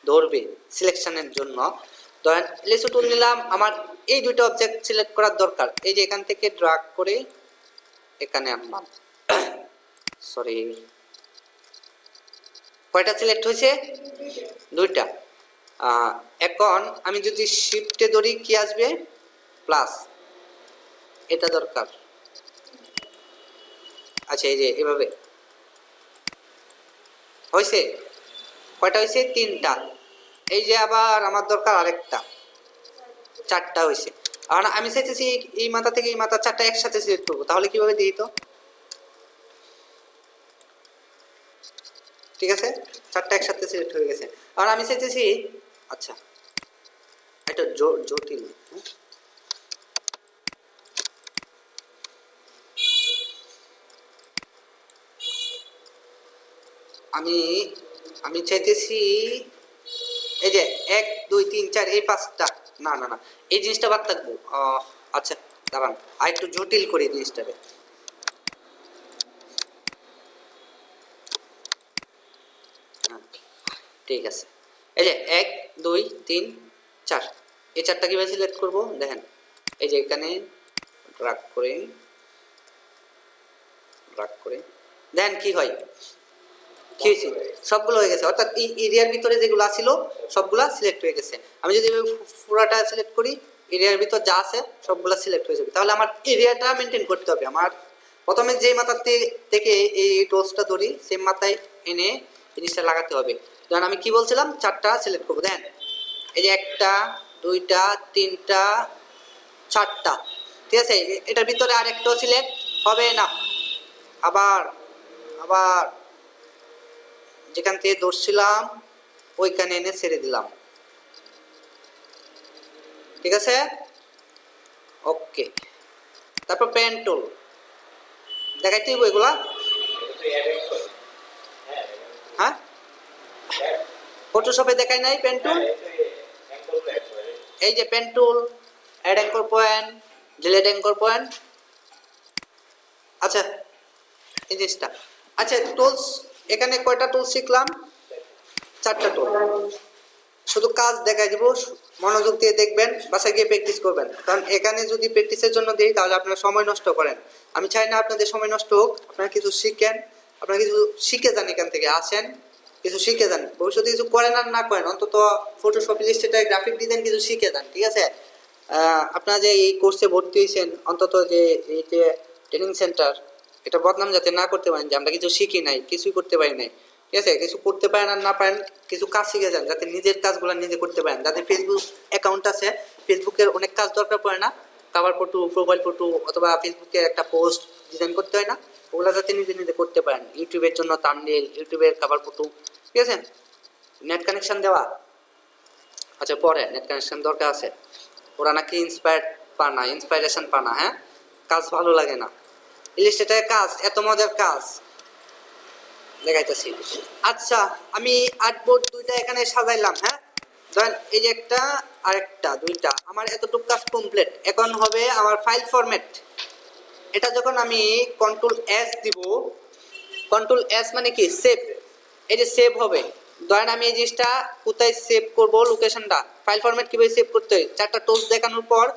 ধরবে সিলেকশনের জন্য। ধরেন লেসো টুল নিলাম, আমার এই দুইটা অবজেক্ট সিলেক্ট করার দরকার, এই যে এখান থেকে ড্রাগ করে এখানে আনলাম, সরি কয়টা সিলেক্ট হয়েছে, দুইটা। এখন আমি যদি শিফটে ধরি কি আসবে, প্লাস, এটা দরকার। আচ্ছা, এই যে এভাবে হয়েছে, কয়টা হয়েছে, 3টা। এই যে আবার আমার দরকার আরেকটা, 4টা হয়েছে। আর আমি চাইতেছি এই মাথা থেকে এই মাথা 4টা একসাথে সিলেক্ট করবো, তাহলে কিভাবে দিই তো, ঠিক আছে, 4টা একসাথে সিলেক্ট হয়ে গেছে। আর আমি চাইতেছি, আচ্ছা এটা জটিল, আমি চাইতেছি এই যে 1 2 3 4 এই 5টা, না না না এই জিনিসটা বাদ থাকবো। আচ্ছা দাঁড়ান, আর একটু জটিল করি জিনিসটাকে, ঠিক আছে। এই যে 1 2 3 4, এই 4টা কিভাবে সিলেক্ট করব, দেখেন এই যে এখানে ড্রাগ করে দেন কি হয়, কি হয়েছে, সবগুলো হয়ে গেছে, অর্থাৎ এই এরিয়ার ভিতরে যেগুলো ছিল সবগুলা সিলেক্ট হয়ে গেছে। আমি যদি পুরাটা সিলেক্ট করি, এরিয়ার ভিতর যা আছে সবগুলা সিলেক্ট হয়ে যাবে। তাহলে আমার এরিয়াটা মেনটেন করতে হবে, আমার প্রথমে যে মাথার থেকে এই টোলসটা ধরি সেম মাথায় এনে জিনিসটা লাগাতে হবে। যেমন আমি কি বলছিলাম, 4টা সিলেক্ট করবো, দেন এই যে 1টা 2টা 3টা 4টা, ঠিক আছে। এটার ভিতরে আরেকটাও সিলেক্ট হবে না, আবার যেখান থেকে ধরছিলাম ওইখানে এনে ছেড়ে দিলাম, ঠিক আছে, ওকে। তারপর পেন টুল দেখাইতে হইব এগুলা, হ্যাঁ ফটোশপে দেখাই নাই পেন টুল, এই যে pen tool, add anchor point, delete anchor point, আচ্ছা এই জিনিসটা। আচ্ছা টুলস, এখানে কয়টা টুল শিখলাম, 4টা টুল, শুধু কাজ দেখাই দিব, মনোযোগ দিয়ে দেখবেন, বাসায় গিয়ে প্র্যাকটিস করবেন, কারণ এখানে যদি প্র্যাকটিসের জন্য দিই তাহলে আপনারা সময় নষ্ট করেন। আমি চাই না আপনাদের সময় নষ্ট হোক, আপনারা কিছু শিখেন, আপনারা কিছু শিখে যান, এখান থেকে আসেন কিছু শিখে যান, ভবিষ্যতে কিছু করেন আর না করেন অন্তত ফটোশপ ইলাস্ট্রেটর গ্রাফিক ডিজাইন কিছু শিখে যান, ঠিক আছে। আপনারা যে এই কোর্সে ভর্তি হয়েছেন, অন্তত যে এই যে ট্রেনিং সেন্টার, এটা বদনাম যাতে না করতে পারেন যে আমরা কিছু শিখি নাই, কিছুই করতে পারি নাই। ঠিক আছে, কিছু করতে পারেন আর না পারেন, কিছু কাজ শিখে যান যাতে নিজের কাজগুলো নিজে করতে পারেন। যাদের ফেসবুক অ্যাকাউন্ট আছে, ফেসবুকের অনেক কাজ দরকার পড়ে না, কাভার ফটো, প্রোফাইল ফটো অথবা ফেসবুকের একটা পোস্ট ডিজাইন করতে হয় না, ওগুলো যাতে নিজে নিজে করতে পারেন। ইউটিউবের জন্য থাম্বনেল, ইউটিউবের কাভার ফটো, ঠিক আছে। নেট কানেকশন দেওয়া, আচ্ছা পরে নেট কানেকশন দরকার আছে। ওরা নাকি ইন্সপাইরেশন পায় না, হ্যাঁ, কাজ ভালো লাগে না। ইলিস্ট্রেটরের কাজ এত মজার কাজ দেখাইতেছি। আচ্ছা, আমি আর্টবোর্ড দুইটা এখানে সাজাইলাম, হ্যাঁ, ধরেন এই যে একটা আর একটা, দুইটা, আমার এতটুকু কাজ কমপ্লিট। এখন হবে আমার ফাইল ফরম্যাট। এটা যখন আমি কন্ট্রোল এস দিব, কন্ট্রোল এস মানে কি সেভ, এই যে সেভ হবে। ধরেন আমি এই জিনিসটা কোথায় সেভ করব, লোকেশনটা, ফাইল ফরম্যাট কিভাবে সেভ করতে হয়, চারটা টুলস দেখানোর পর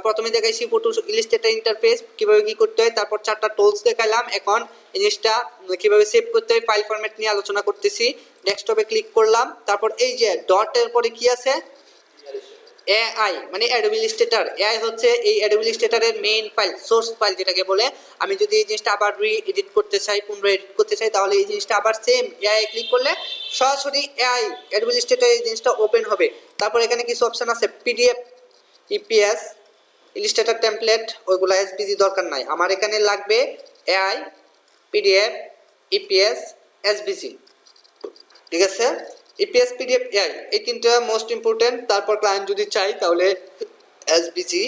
প্রথমে দেখাইছি ফটো ইলিস্ট্রেটর ইন্টারফেস কিভাবে কি করতে হয়, তারপর চারটা টুলস দেখাইলাম। এখন এই জিনিসটা কিভাবে সেভ করতে হয় ফাইল ফরম্যাট নিয়ে আলোচনা করতেছি। ডেস্কটপে ক্লিক করলাম, তারপর এই যে ডটের পরে কি আছে, এআই মানে অ্যাডোবি ইলিস্ট্রেটর। এআই হচ্ছে এই অ্যাডোবি ইলিস্ট্রেটরের মেইন ফাইল, সোর্স ফাইল যেটাকে বলে। আমি যদি এই জিনিসটা আবার এডিট করতে চাই, পুনরায় এডিট করতে চাই, তাহলে এই জিনিসটা আবার সেম এআই ক্লিক করলে সরাসরি এআই অ্যাডোবি ইলিস্ট্রেটর এই জিনিসটা ওপেন হবে। তারপর এখানে কিছু অপশন আছে, পিডিএফ, ইপিএস, ইলিস্ট্রেটর টেমপ্লেট, ওইগুলো এসবিজি দরকার নাই আমার, এখানে লাগবে এআই, পিডিএফ, ইপিএস, এসবিজি, ঠিক আছে। ইপিএস, পিডিএফ, এআই, এই তিনটা মোস্ট ইম্পর্টেন্ট। তারপর ক্লায়েন্ট যদি চাই তাহলে এসবিজি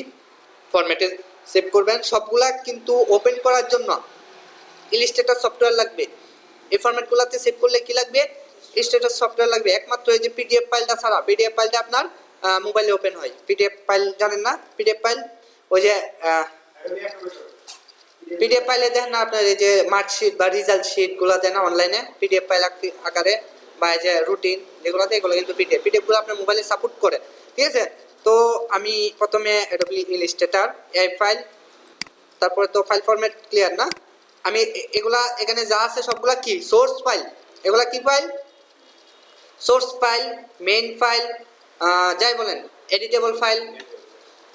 ফরম্যাটে সেভ করবেন। সবগুলা কিন্তু ওপেন করার জন্য ইলিস্ট্রেটর সফটওয়্যার লাগবে। এই ফরম্যাটগুলোতে সেভ করলে কি লাগবে, ইলিস্ট্রেটর সফটওয়্যার লাগবে। একমাত্র এই যে পিডিএফ ফাইলটা ছাড়া, পিডিএফ ফাইলটা আপনার মোবাইলে ওপেন হয়। পিডিএফ ফাইল জানেন না, পিডিএফ ফাইল ওই যে পিডিএফ ফাইলে দেখেন না আপনার, এই যে মার্কশিট বা রেজাল্ট শিটগুলো দেন না অনলাইনে পিডিএফ ফাইল আকারে, বা এই যে রুটিন যেগুলোতে, এগুলো কিন্তু পিডিএফগুলো আপনার মোবাইলে সাপোর্ট করে, ঠিক আছে। তো আমি প্রথমে অ্যাডোবি ইলিস্ট্রেটর এই ফাইল, তারপরে তো ফাইল ফরম্যাট ক্লিয়ার না। আমি এগুলা এখানে যা আছে সবগুলা কি সোর্স ফাইল, এগুলা কি file, source file, main file, যাই বলেন, এডিটেবল ফাইল,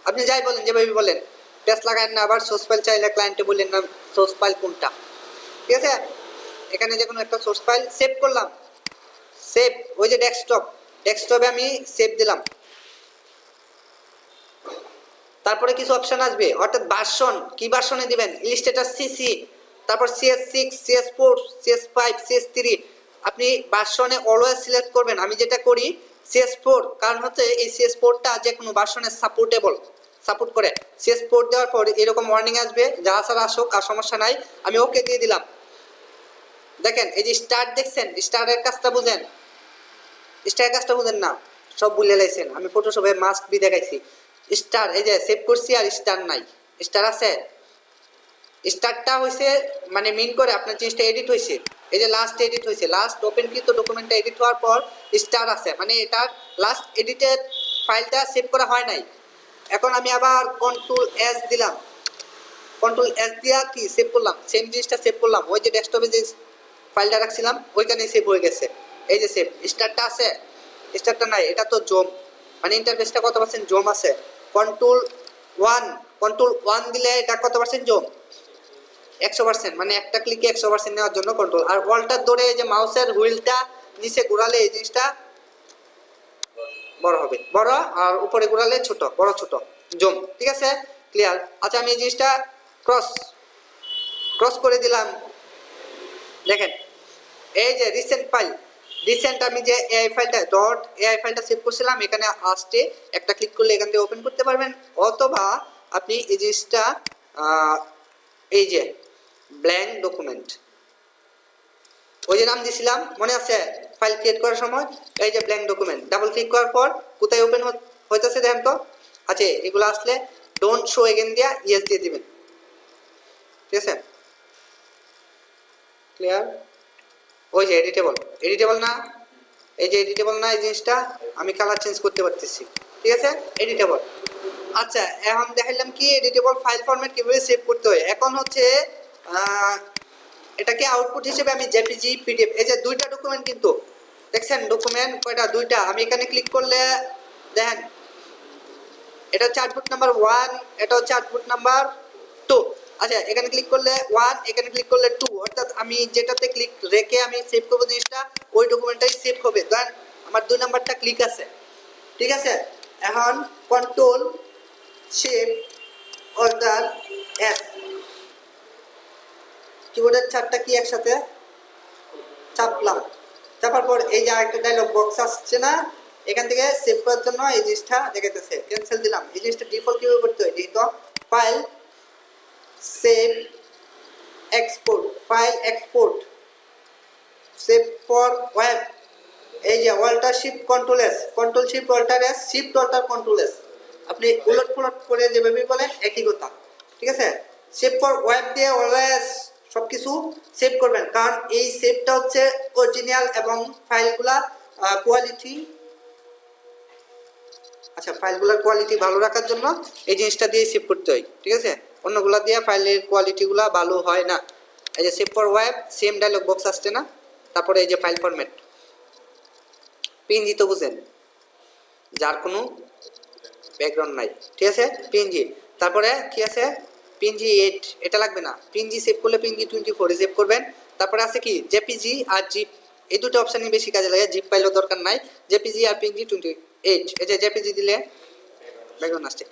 আপনি যাই বলেন, যেভাবে বলেন, পেজ লাগান না। আবার সোর্স ফাইল চাইলে ক্লায়েন্টে বললেন না সোর্স ফাইল কোনটা, ঠিক আছে। এখানে যে কোনো একটা সোর্স ফাইল সেভ করলাম, সেভ, ওই যে ডেস্কটপে আমি সেভ দিলাম। তারপরে কিছু অপশন আসবে, অর্থাৎ ভার্সন, কি ভার্সনে দিবেন, ইলিস্ট্রেটর সিসি, তারপর CS6, CS4, CS5, CS3। আপনি ভার্সনে অলওয়েজ সিলেক্ট করবেন। আমি যেটা করি CS4, কারণ হচ্ছে এই CS4টা যে কোনো ভার্সনে সাপোর্ট করে। CS4 দেওয়ার পর এরকম ওয়ার্নিং আসবে, যা আসার আসুক, আর সমস্যা নাই, আমি ওকে দিয়ে দিলাম। দেখেন এই যে স্টার্ট দেখছেন, স্টারের কাজটা বুঝেন, স্টারের কাজটা বুঝেন না, সব ভুলে লাইছেন। আমি ফটোশপে মাস্ক বি দেখাইছি, স্টার এই যে সেভ করছি আর স্টার নাই, স্টার আছে। স্টারটা হয়েছে মানে মিন করে আপনার জিনিসটা এডিট হয়েছে, এই যে লাস্ট এডিট হয়েছে, লাস্ট ওপেনকৃত ডকুমেন্টটা এডিট হওয়ার পর স্টার আছে, মানে এটার লাস্ট এডিটেড ফাইলটা সেভ করা হয় নাই। এখন আমি আবার কন্ট্রোল এস দিলাম, কন্ট্রোল এস দিয়া কি সেভ করলাম, সেম জিনিসটা সেভ করলাম, ওই যে ডেস্কটপে যে ফাইলটা রাখছিলাম ওইখানে সেভ হয়ে গেছে। এই যে সেভ, স্টারটা আছে, স্টারটা নাই, এটা তো জোম, মানে ইন্টারফেসটা কত পার্সেন্ট জোম আছে। কন্ট্রোল ওয়ান দিলে এটা কত পার্সেন্ট জোম, 100%, মানে একটা ক্লিকে 100% নেওয়ার জন্য কন্ট্রোল। আর অল্টার ধরে যে মাউসের হুইলটা নিচে ঘোরালে এই জিনিসটা বড় হবে, বড়, আর উপরে ঘোরালে ছোট, বড় ছোট, জুম, ঠিক আছে, ক্লিয়ার। আচ্ছা, আমি এই জিনিসটা ক্রস করে দিলাম। দেখেন এই যে রিসেন্ট আমি যে এআই ফাইলটা এআই ফাইলটা সেভ করছিলাম, এখানে আসতে একটা ক্লিক করলে এখান থেকে ওপেন করতে পারবেন। অথবা আপনি এই জিনিসটা এই যে ব্ল্যাঙ্ক ডকুমেন্ট, ওই যে নাম দিয়েছিলাম মনে আছে ফাইল ক্রিয়েট করার সময়, এই যে ব্ল্যাঙ্ক ডকুমেন্ট, ডাবল ক্লিক করার পর কোথায় ওপেন হইতেছে দেখেন তো। আচ্ছা, এগুলো আসলে ডোন্ট শো এগেন দিয়া ইয়েস দিয়ে দিবেন, ঠিক আছে, ক্লিয়ার। ওই যে এডিটেবল না, এই যে এডিটেবল না, এই জিনিসটা আমি কালার চেঞ্জ করতে পারতেছি, ঠিক আছে, এডিটেবল। আচ্ছা, এখন দেখাইলাম কি এডিটেবল ফাইল ফরম্যাট কিভাবে সেভ করতে হয়। এখন হচ্ছে এটাকে আউটপুট হিসেবে আমি জেপিজি, পিডিএফ, এই যে দুইটা ডকুমেন্ট কিন্তু দেখছেন, ডকুমেন্ট কয়টা, দুইটা। আমি এখানে ক্লিক করলে দেখেন এটা হচ্ছে আউটপুট নাম্বার 1, এটা হচ্ছে আউটপুট নাম্বার 2। আচ্ছা, এখানে ক্লিক করলে 1, এখানে ক্লিক করলে 2, অর্থাৎ আমি যেটাতে ক্লিক রেখে আমি সেভ করব জিনিসটা ওই ডকুমেন্টটাই সেভ হবে। দেন আমার 2 নাম্বারটা ক্লিক আছে, ঠিক আছে। এখন কন্ট্রোল শিফট অল্টার এস, কিবোর্ডের 4টা কি একসাথে চাপলাম, চাপার পর এই যে আরেকটা ডায়লগ বক্স আসছে না, এখান থেকে সেভ করার জন্য এই জিনিসটা দেখাইতেছে, ক্যান্সেল দিলাম। এই জিনিসটা ডিফল্ট কিভাবে করতে হয়, যেহেতু file save export, file export save for web, এই যে alter shift control S, control shift alter S, shift alter control S, আপনি উলট পুলট করে যেভাবে বলেন একই কথা, ঠিক আছে। সেভ ফর ওয়েব দিয়ে অলওয়েজ সবকিছু সেভ করবেন, কারণ এই সেভটা হচ্ছে অরিজিনাল এবং ফাইলগুলা কোয়ালিটি, আচ্ছা ফাইলগুলোর কোয়ালিটি ভালো রাখার জন্য এই জিনিসটা দিয়ে সেভ করতে হয়, ঠিক আছে। অন্যগুলা দিয়ে ফাইলের কোয়ালিটিগুলো ভালো হয় না। এই যে save for web, same dialogue box আসছে না, তারপরে এই যে ফাইল ফরম্যাট পিএনজি তো বুঝেন, যার কোনো ব্যাকগ্রাউন্ড নাই, ঠিক আছে, পিএনজি। তারপরে কি আছে, পিএনজি 8, এটা লাগবে না, পিএনজি সেভ করলে পিএনজি 24 সেভ করবেন। তারপরে আছে কি জেপিজি আর জিপ, এই দুটো অপশনই বেশি কাজে লাগে, জিপ ফাইলও দরকার নাই, জেপিজি আর পিএনজি 28। এই যে জেপিজি দিলে ব্যাকগ্রাউন্ড আসছে,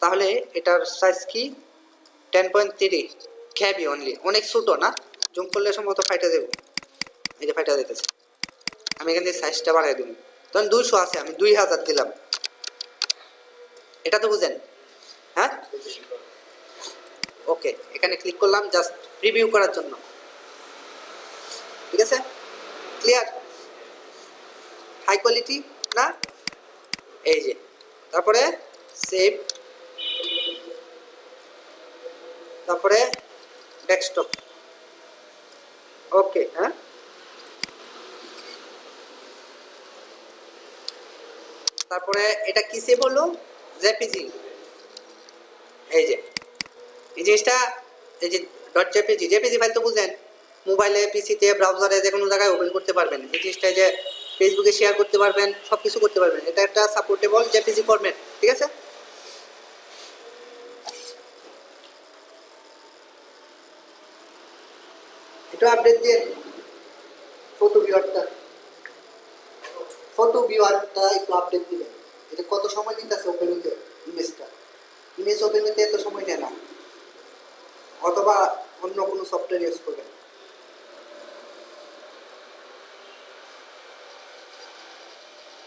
তাহলে এটার সাইজ কি 10.3 কেবি অনলি, অনেক ছোট না, জুম করলে সম্ভবত ফাইটা দেবো, এই যে ফাইটা দিতেছে। আমি এখান থেকে সাইজটা বাড়াই দিব, তখন 200 আছে, আমি 2000 দিলাম, এটা তো বুঝেন, হ্যাঁ ওকে। এখানে ক্লিক করলাম জাস্ট প্রিভিউ করার জন্য, ঠিক আছে, ক্লিয়ার, হাই কোয়ালিটি না, এই যে। তারপরে সেভ, তারপরে ডেস্কটপ, ওকে, হ্যাঁ। তারপরে এটা কি সেভ হলো, জেপিজি, এই যে এই জিনিসটা, এই যে ডট জেপিজি, জেপিজি ফাইল তো বুঝেন, মোবাইলে পিসিতে ব্রাউজারে যে কোনো জায়গায় ওপেন করতে পারবেন, এই জিনিসটা যে ফেসবুকে শেয়ার করতে পারবেন, সব কিছু করতে পারবেন, এটা একটা সাপোর্টেবল জেপিজি ফরম্যাট, ঠিক আছে। এটা আপডেট দিয়ে ফটো ভিউয়ারটা একটু আপডেট দিবেন, এটা কত সময় নিতেছে ওপেন হইতে, ইমেজ ওপেন হইতে এত সময় নেয় না, অথবা অন্য কোনো সফটওয়্যার ইউজ করবেন।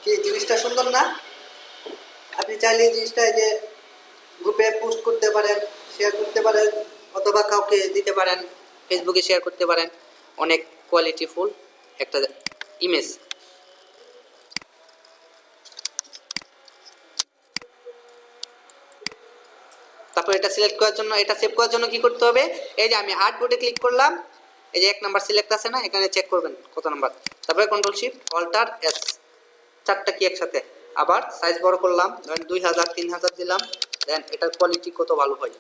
কি জিনিসটা সুন্দর না, আপনি চাইলে এই জিনিসটা এই যে গ্রুপে পোস্ট করতে পারেন, শেয়ার করতে পারেন, অথবা কাউকে দিতে পারেন, ফেসবুকে শেয়ার করতে পারেন, অনেক কোয়ালিটিফুল একটা ইমেজ। তারপর এটা সিলেক্ট করার জন্য, এটা সেভ করার জন্য কি করতে হবে, এই যে আমি আর্টবোর্ডে ক্লিক করলাম, এই যে 1 নাম্বার সিলেক্ট আছে না, এখানে চেক করবেন কত নাম্বার, তারপরে কন্ট্রোল শিফট অল্টার এস, 4টা কি একসাথে, আবার সাইজ বড় করলাম, ধরেন 2000 3000 দিলাম, দেন এটার কোয়ালিটি কত ভালো হয়।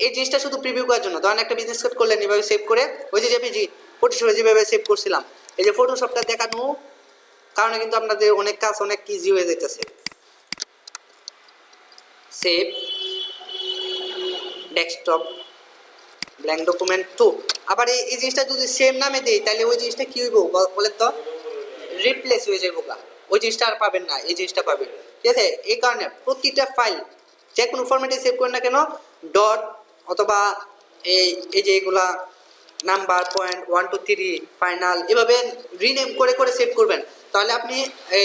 এই জিনিসটা শুধু প্রিভিউ করার জন্য, ধরেন একটা বিজনেস কার্ড করলেন এভাবে সেভ করে, ওই যে জেপিজি ফটোশপে যেভাবে সেভ করছিলাম, এই যে ফটোশপটা দেখানো কারণে কিন্তু আপনাদের অনেক কাজ অনেক ইজি হয়ে যাইতেছে। সেভ ডেস্কটপ ব্ল্যাঙ্ক ডকুমেন্ট 2, আবার এই জিনিসটা যদি সেম নামে দেই তাহলে ওই জিনিসটা কি হইব বলেন তো, রিপ্লেস হয়ে যাইব, ওই জিনিসটা আর পাবেন না, এই জিনিসটা পাবেন, ঠিক আছে। এই কারণে প্রতিটা ফাইল যে কোনো ফরম্যাটে সেভ করেন না কেন, ডট অথবা এই যে এগুলা নাম্বার পয়েন্ট 1 2 3 ফাইনাল এভাবে রিনেম করে করে সেভ করবেন, তাহলে আপনি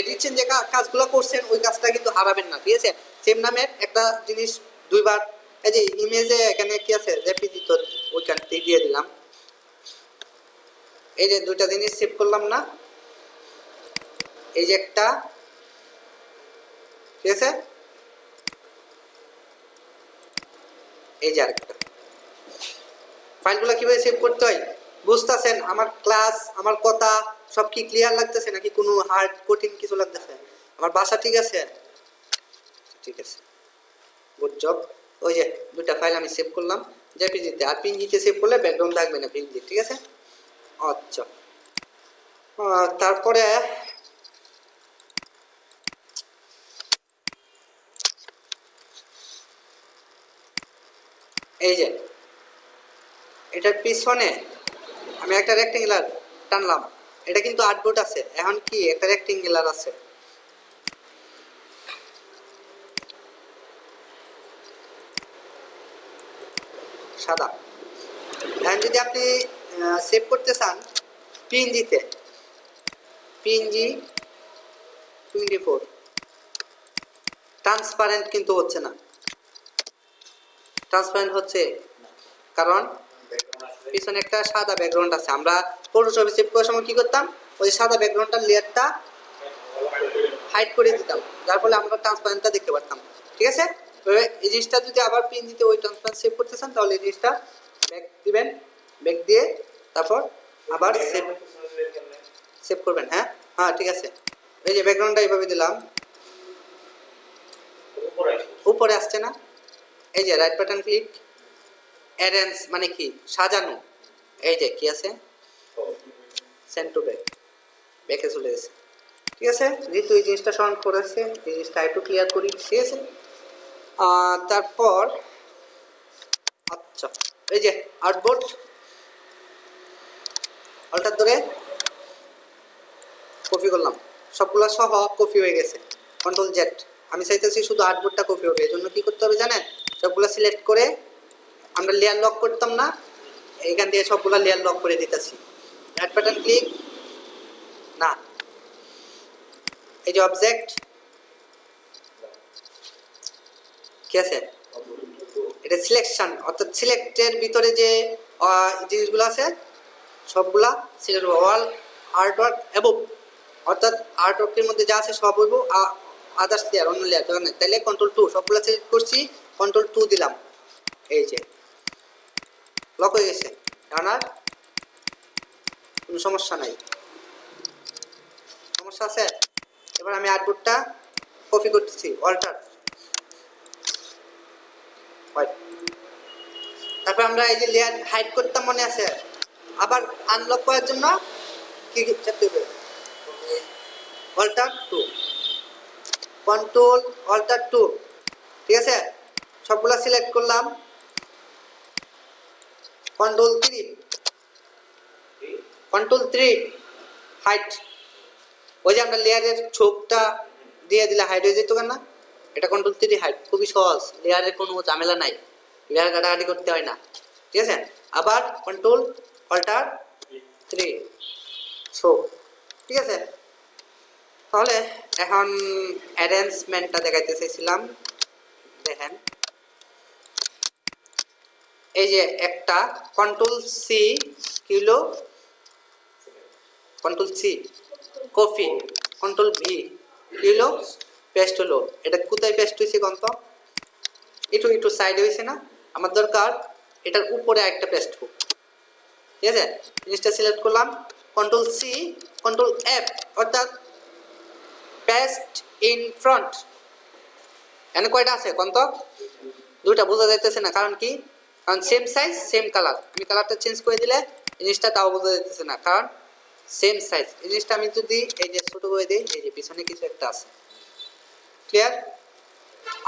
রিচেন যে কাজগুলো করছেন ওই কাজটা কিন্তু হারাবেন না, ঠিক আছে। সেম নামের একটা জিনিস দুইবার, এই যে ইমেজে এখানে কি আছে জেপিজি, তো ওইখান থেকে দিয়ে দিলাম, এই যে দুইটা জিনিস সেভ করলাম না, এই যে একটা, ঠিক আছে, এই যে আরেকটা। ফাইলগুলো কিভাবে সেভ করতে হয় বুঝতেছেন, আমার ক্লাস আমার কথা সব কি ক্লিয়ার লাগতেছে নাকি কোনো হার্ড কঠিন কিছু লাগতেছে, আমার বাসা ঠিক আছে, ঠিক আছে, গুড জব। ওই যে দুটা ফাইল আমি সেভ করলাম জেপিজিতে, আর পিএনজিতে সেভ করলে ব্যাকগ্রাউন্ড থাকবে না পিএনজি, ঠিক আছে। আচ্ছা, তারপরে এই যে এটার পিছনে আমি একটা রেক্টেঙ্গুলার টানলাম, এটা কিন্তু আর্টবোর্ড আছে, এখন কি একটা রেক্টেঙ্গুলার আছে, সাদা। এখন যদি আপনি সেভ করতে চান পিএনজিতে, পিএনজি 24, ট্রান্সপারেন্ট কিন্তু হচ্ছে না, ট্রান্সপারেন্ট হচ্ছে কারণ পিছনে একটা সাদা ব্যাকগ্রাউন্ড আছে। আমরা ফটোশপে সেভ করার সময় কি করতাম, ওই সাদা ব্যাকগ্রাউন্ডটার লেয়ারটা হাইড করে দিতাম, যার ফলে আমরা ট্রান্সপারেন্টটা দেখতে পারতাম। ঠিক আছে, তবে এই জিনিসটা যদি আবার পিএনজিতে ওই ট্রান্সপারেন্ট সেভ করতে চান তাহলে এই জিনিসটা ব্যাক দিবেন, ব্যাক দিয়ে তারপর আবার সেভ সেভ করবেন। হ্যাঁ হ্যাঁ ঠিক আছে, এই যে ব্যাকগ্রাউন্ডটা এইভাবে দিলাম, উপরে আসছে না, এই যে রাইট বাটন ক্লিক, অ্যারেঞ্জ মানে কি সাজানো, এই যে কি আছে সেন্ড টু ব্যাক, ব্যাকে চলে গেছে। ঠিক আছে, যেহেতু এই জিনিসটা সমান করেছে এই জিনিসটা একটু ক্লিয়ার করি। ঠিক আছে, তারপর আচ্ছা এই যে আর্টবোর্ড অল্টার ধরে কপি করলাম, সবগুলো সহ কপি হয়ে গেছে, কন্ট্রোল জেড। আমি চাইতেছি শুধু আর্টবোর্ডটা কপি হবে, এই জন্য কি করতে হবে জানেন, সবগুলো সিলেক্ট করে আমরা লেয়ার লক করতাম না, এইখান দিয়ে সবগুলো লেয়ার লক করে দিতেছি, অ্যাড বাটন ক্লিক, না এই যে অবজেক্ট কি আছে এটা সিলেকশন, অর্থাৎ সিলেক্টের ভিতরে যে জিনিসগুলো আছে সবগুলা সিলেক্ট হবে, অল আর্টওয়ার্ক অ্যাবভ, অর্থাৎ আর্টওয়ার্কের মধ্যে যা আছে সব হইব, আদার্স লেয়ার অন্য লেয়ার দরকার নেই, তাইলে কন্ট্রোল 2 সবগুলো সিলেক্ট করছি, কন্ট্রোল 2 দিলাম, এই যে লক হয়ে গেছে, এখন আর কোনো সমস্যা নাই। সমস্যা আছে? এবার আমি আর্টবোর্ডটা কপি করতেছি, অল্টার, তারপর আমরা এই যে লেয়ার হাইড করতাম মনে আছে, আবার আনলক করার জন্য কি চাপতে হবে, অল্টার 2, কন্ট্রোল অল্টার 2। ঠিক আছে, সবগুলা সিলেক্ট করলাম, কন্ট্রোল 3, কন্ট্রোল 3 হাইড, ওই যে আমরা লেয়ারের ছোপটা দিয়ে দিলে হাইড হয়ে যেত না, এটা কন্ট্রোল 3 হাইড, খুবই সহজ, লেয়ারের কোনো ঝামেলা নাই, লেয়ার কাটাকাটি করতে হয় না। ঠিক আছে, আবার কন্ট্রোল অল্টার 3 শো। ঠিক আছে, তাহলে এখন অ্যারেঞ্জমেন্টটা দেখাইতে চাইছিলাম, দেখেন এই যে একটা কন্ট্রোল সি কি হলো, control C copy, control V কি হলো পেস্ট হলো, এটা কোথায় পেস্ট হয়েছে কত একটু একটু সাইডে হয়েছে না, আমার দরকার এটার উপরে একটা পেস্ট হোক। ঠিক আছে, জিনিসটা সিলেক্ট করলাম, কন্ট্রোল সি কন্ট্রোল এফ, অর্থাৎ পেস্ট ইন ফ্রন্ট, এখানে কয়টা আছে কত, দুইটা, বোঝা যাইতেছে না, কারণ কি, কারণ সেম সাইজ সেম কালার, আমি কালারটা চেঞ্জ করে দিলে জিনিসটা তাও বোঝা যাইতেছে না, কারণ সেম সাইজ। এই জিনিসটা আমি যদি এই যে ছোট করে দিই, এই যে পিছনে কিছু একটা আছে, ক্লিয়ার?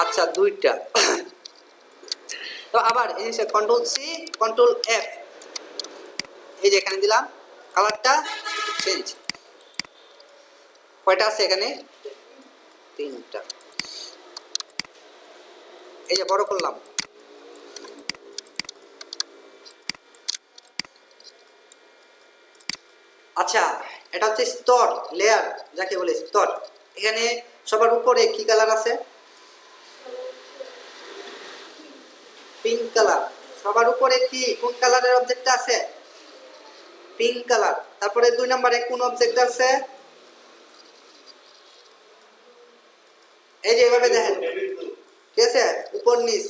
আচ্ছা দুইটা তো আবার এই জিনিসটা কন্ট্রোল সি কন্ট্রোল এফ, এই যে এখানে দিলাম, কালারটা চেঞ্জ, কয়টা আছে এখানে, তিনটা, এই যে বড় করলাম, আচ্ছা এটা হচ্ছে স্তর, লেয়ার যাকে বলে স্তর। এখানে সবার উপরে কি কালার আছে, পিঙ্ক কালার, সবার উপরে কি কোন কালারের অবজেক্ট আছে, পিঙ্ক কালার। তারপরে 2 নম্বরে কোন অবজেক্ট আছে, এই যে এভাবে দেখেন, ঠিক আছে, উপর নিচ,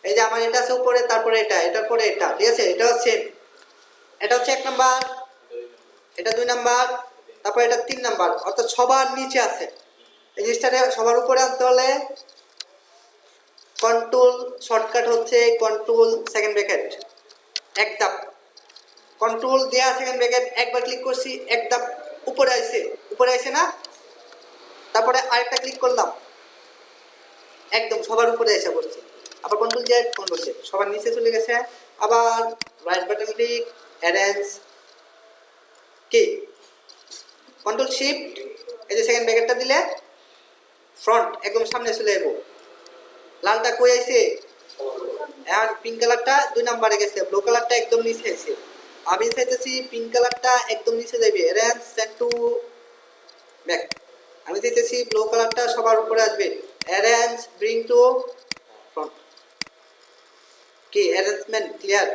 এই যে আমার এটা আছে উপরে, তারপরে এটা, এটার পরে এটা, ঠিক আছে, এটাও সেম, এটা হচ্ছে 1 নাম্বার, এটা 2 নাম্বার, তারপর এটা 3 নাম্বার, অর্থাৎ সবার নিচে আছে। এই জিনিসটাকে সবার উপরে আনতে হলে কন্ট্রোল শর্টকাট হচ্ছে কন্ট্রোল সেকেন্ড ব্র্যাকেট, এক ধাপ, কন্ট্রোল দেয়া সেকেন্ড ব্র্যাকেট, একবার ক্লিক করছি এক ধাপ উপরে আইছে, উপরে আইছে না, তারপরে আরেকটা ক্লিক করলাম, একদম সবার উপরে এসে পড়ছে। আবার কন্ট্রোল জেড সবার নিচে চলে গেছে, আবার রাইট বাটন ক্লিক, অ্যারেঞ্জ কি কন্ট্রোল শিফট, এই যে সেকেন্ড ব্র্যাকেটটা দিলে ফ্রন্ট একদম সামনে চলে যাবো। লালটা কই আইছে, আর পিঙ্ক কালারটা 2 নম্বরে গেছে, ব্লু কালারটা একদম নিচে আছে। আমি চাইতেছি পিঙ্ক কালারটা একদম নিচে যাবে, অ্যারেঞ্জ সেন্ড টু ব্যাক। আমি চাইতেছি ব্লু কালারটা সবার উপরে আসবে, অ্যারেঞ্জ ব্রিং টু ফ্রন্ট। কি অ্যারেঞ্জমেন্ট ক্লিয়ার?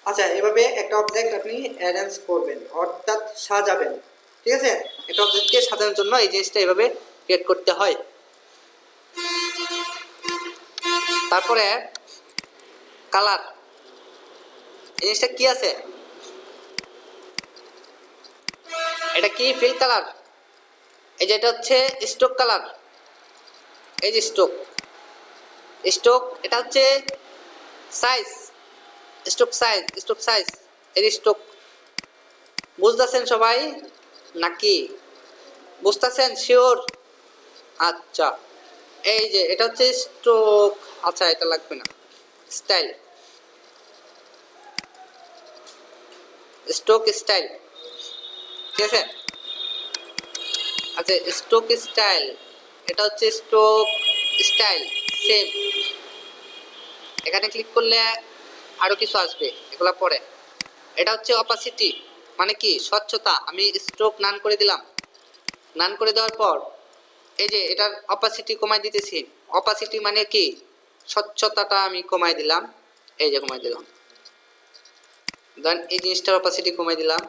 আচ্ছা, এভাবে একটা অবজেক্ট আপনি অ্যারেঞ্জ করবেন, অর্থাৎ সাজাবেন। ঠিক আছে, একটা অবজেক্টকে সাজানোর জন্য এই জিনিসটা এভাবে ক্রিয়েট করতে হয়। তারপরে কালার, এই জিনিসটা কি আছে, এটা কি ফিল কালার, এই যে এটা হচ্ছে স্ট্রোক কালার, এই যে স্ট্রোক, এটা হচ্ছে সাইজ, স্ট্রোক সাইজ, এই স্ট্রোক। বুঝতেছেন সবাই নাকি? বুঝতেছেন শিওর? আচ্ছা, এই যে এটা হচ্ছে স্ট্রোক। আচ্ছা, এটা লাগবে না। স্টাইল, স্ট্রোক স্টাইল, ঠিক আছে। আচ্ছা, স্ট্রোক স্টাইল, এটা হচ্ছে স্ট্রোক স্টাইল সেম। এখানে ক্লিক করলে আরো কিছু আসবে, এগুলা পরে। এটা হচ্ছে অপাসিটি, মানে কি স্বচ্ছতা। আমি স্ট্রোক নান করে দিলাম, নান করে দেওয়ার পর এই যে এটার অপাসিটি কমাই দিতেছি। অপাসিটি মানে কি স্বচ্ছতাটা আমি কমাই দিলাম, এই যে কমাই দিলাম। দেন এই জিনিসটার অপাসিটি কমাই দিলাম,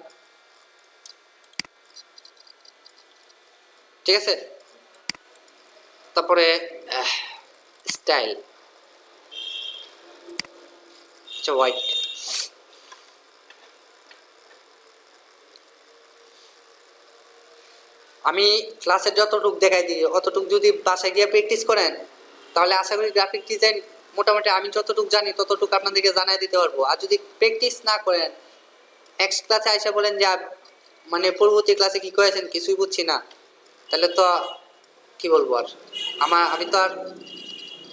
ঠিক আছে। তারপরে স্টাইল, আচ্ছা হোয়াইট। আমি ক্লাসে যতটুকু দেখাই দিই অতটুকু যদি বাসায় গিয়ে প্র্যাকটিস করেন তাহলে আশা করি গ্রাফিক ডিজাইন মোটামুটি আমি যতটুকু জানি ততটুকু আপনাদেরকে জানাই দিতে পারবো। আর যদি প্র্যাকটিস না করেন, নেক্সট ক্লাসে এসে বলেন যে মানে পরবর্তী ক্লাসে কি করেছেন কিছুই বুঝছি না, তাহলে তো কি বলবো আর, আমি তো আর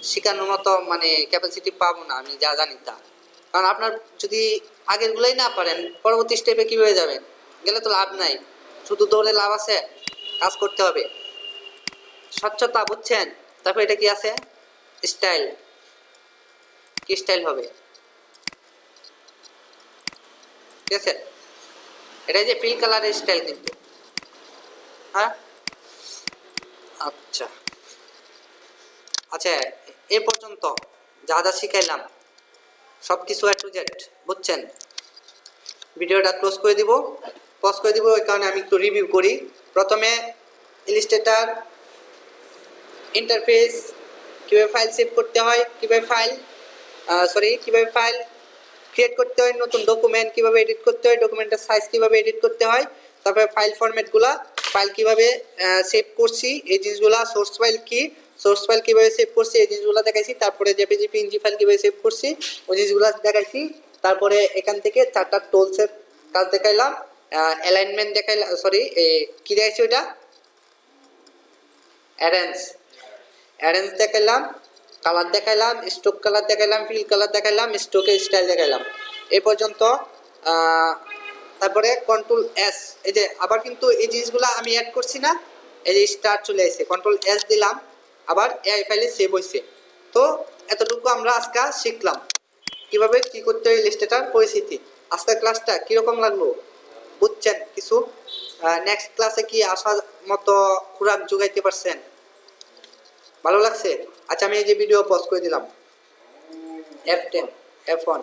শেখানোর মতো মানে ক্যাপাসিটি পাবো না আমি যা জানি তা। কারণ আপনার যদি আগেরগুলোই না পারেন পরবর্তী স্টেপে কীভাবে যাবেন? গেলে তো লাভ নাই, শুধু দৌড়ে লাভ আছে, কাজ করতে হবে। স্বচ্ছতা বুঝছেন? তারপর এটা কি আছে স্টাইল, কি স্টাইল হবে, ঠিক আছে। এটা যে ফিল কালারের স্টাইল কিন্তু, হ্যাঁ। আচ্ছা আচ্ছা, এ পর্যন্ত যা যা শিখাইলাম সব কিছু A to Z বুঝছেন। ভিডিওটা ক্লোজ করে দিব, পজ করে দিব, ওই কারণে আমি একটু রিভিউ করি। প্রথমে ইলাস্ট্রেটর ইন্টারফেস, কীভাবে ফাইল সেভ করতে হয়, কীভাবে ফাইল ক্রিয়েট করতে হয়, নতুন ডকুমেন্ট কীভাবে এডিট করতে হয়, ডকুমেন্টের সাইজ কীভাবে এডিট করতে হয়, তারপরে ফাইল ফরম্যাটগুলা, ফাইল কীভাবে সেভ করছি এই জিনিসগুলা, সোর্স ফাইল কীভাবে সেভ করছি এই জিনিসগুলো দেখাইছি। তারপরে জেপিজি পিএনজি ফাইল কীভাবে সেভ করছি ওই জিনিসগুলো দেখাইছি। তারপরে এখান থেকে 4টা টুলসের কাজ দেখাইলাম, অ্যালাইনমেন্ট দেখাইলাম, কি দেখাইছি ওইটা, অ্যারেঞ্জ দেখাইলাম, কালার দেখাইলাম, স্ট্রোক কালার দেখাইলাম, ফিল কালার দেখাইলাম, স্ট্রোকের স্টাইল দেখাইলাম এই পর্যন্ত। তারপরে কন্ট্রোল এস, এই যে আবার কিন্তু এই জিনিসগুলো আমি অ্যাড করছি না, এই যে স্টার চলে আসছে, কন্ট্রোল এস দিলাম, আবার এআই ফাইলে সেভ হয়েছে। তো এতটুকু আমরা আজকে শিখলাম কিভাবে কি করতে হয় ইলাস্ট্রেটর পরিস্থিতি। আজকের ক্লাসটা কীরকম লাগলো বুঝছেন কিছু? নেক্সট ক্লাসে কি আসার মতো খোরাক যোগাইতে পারছেন? ভালো লাগছে? আচ্ছা, আমি এই যে ভিডিও পজ করে দিলাম, F10 F1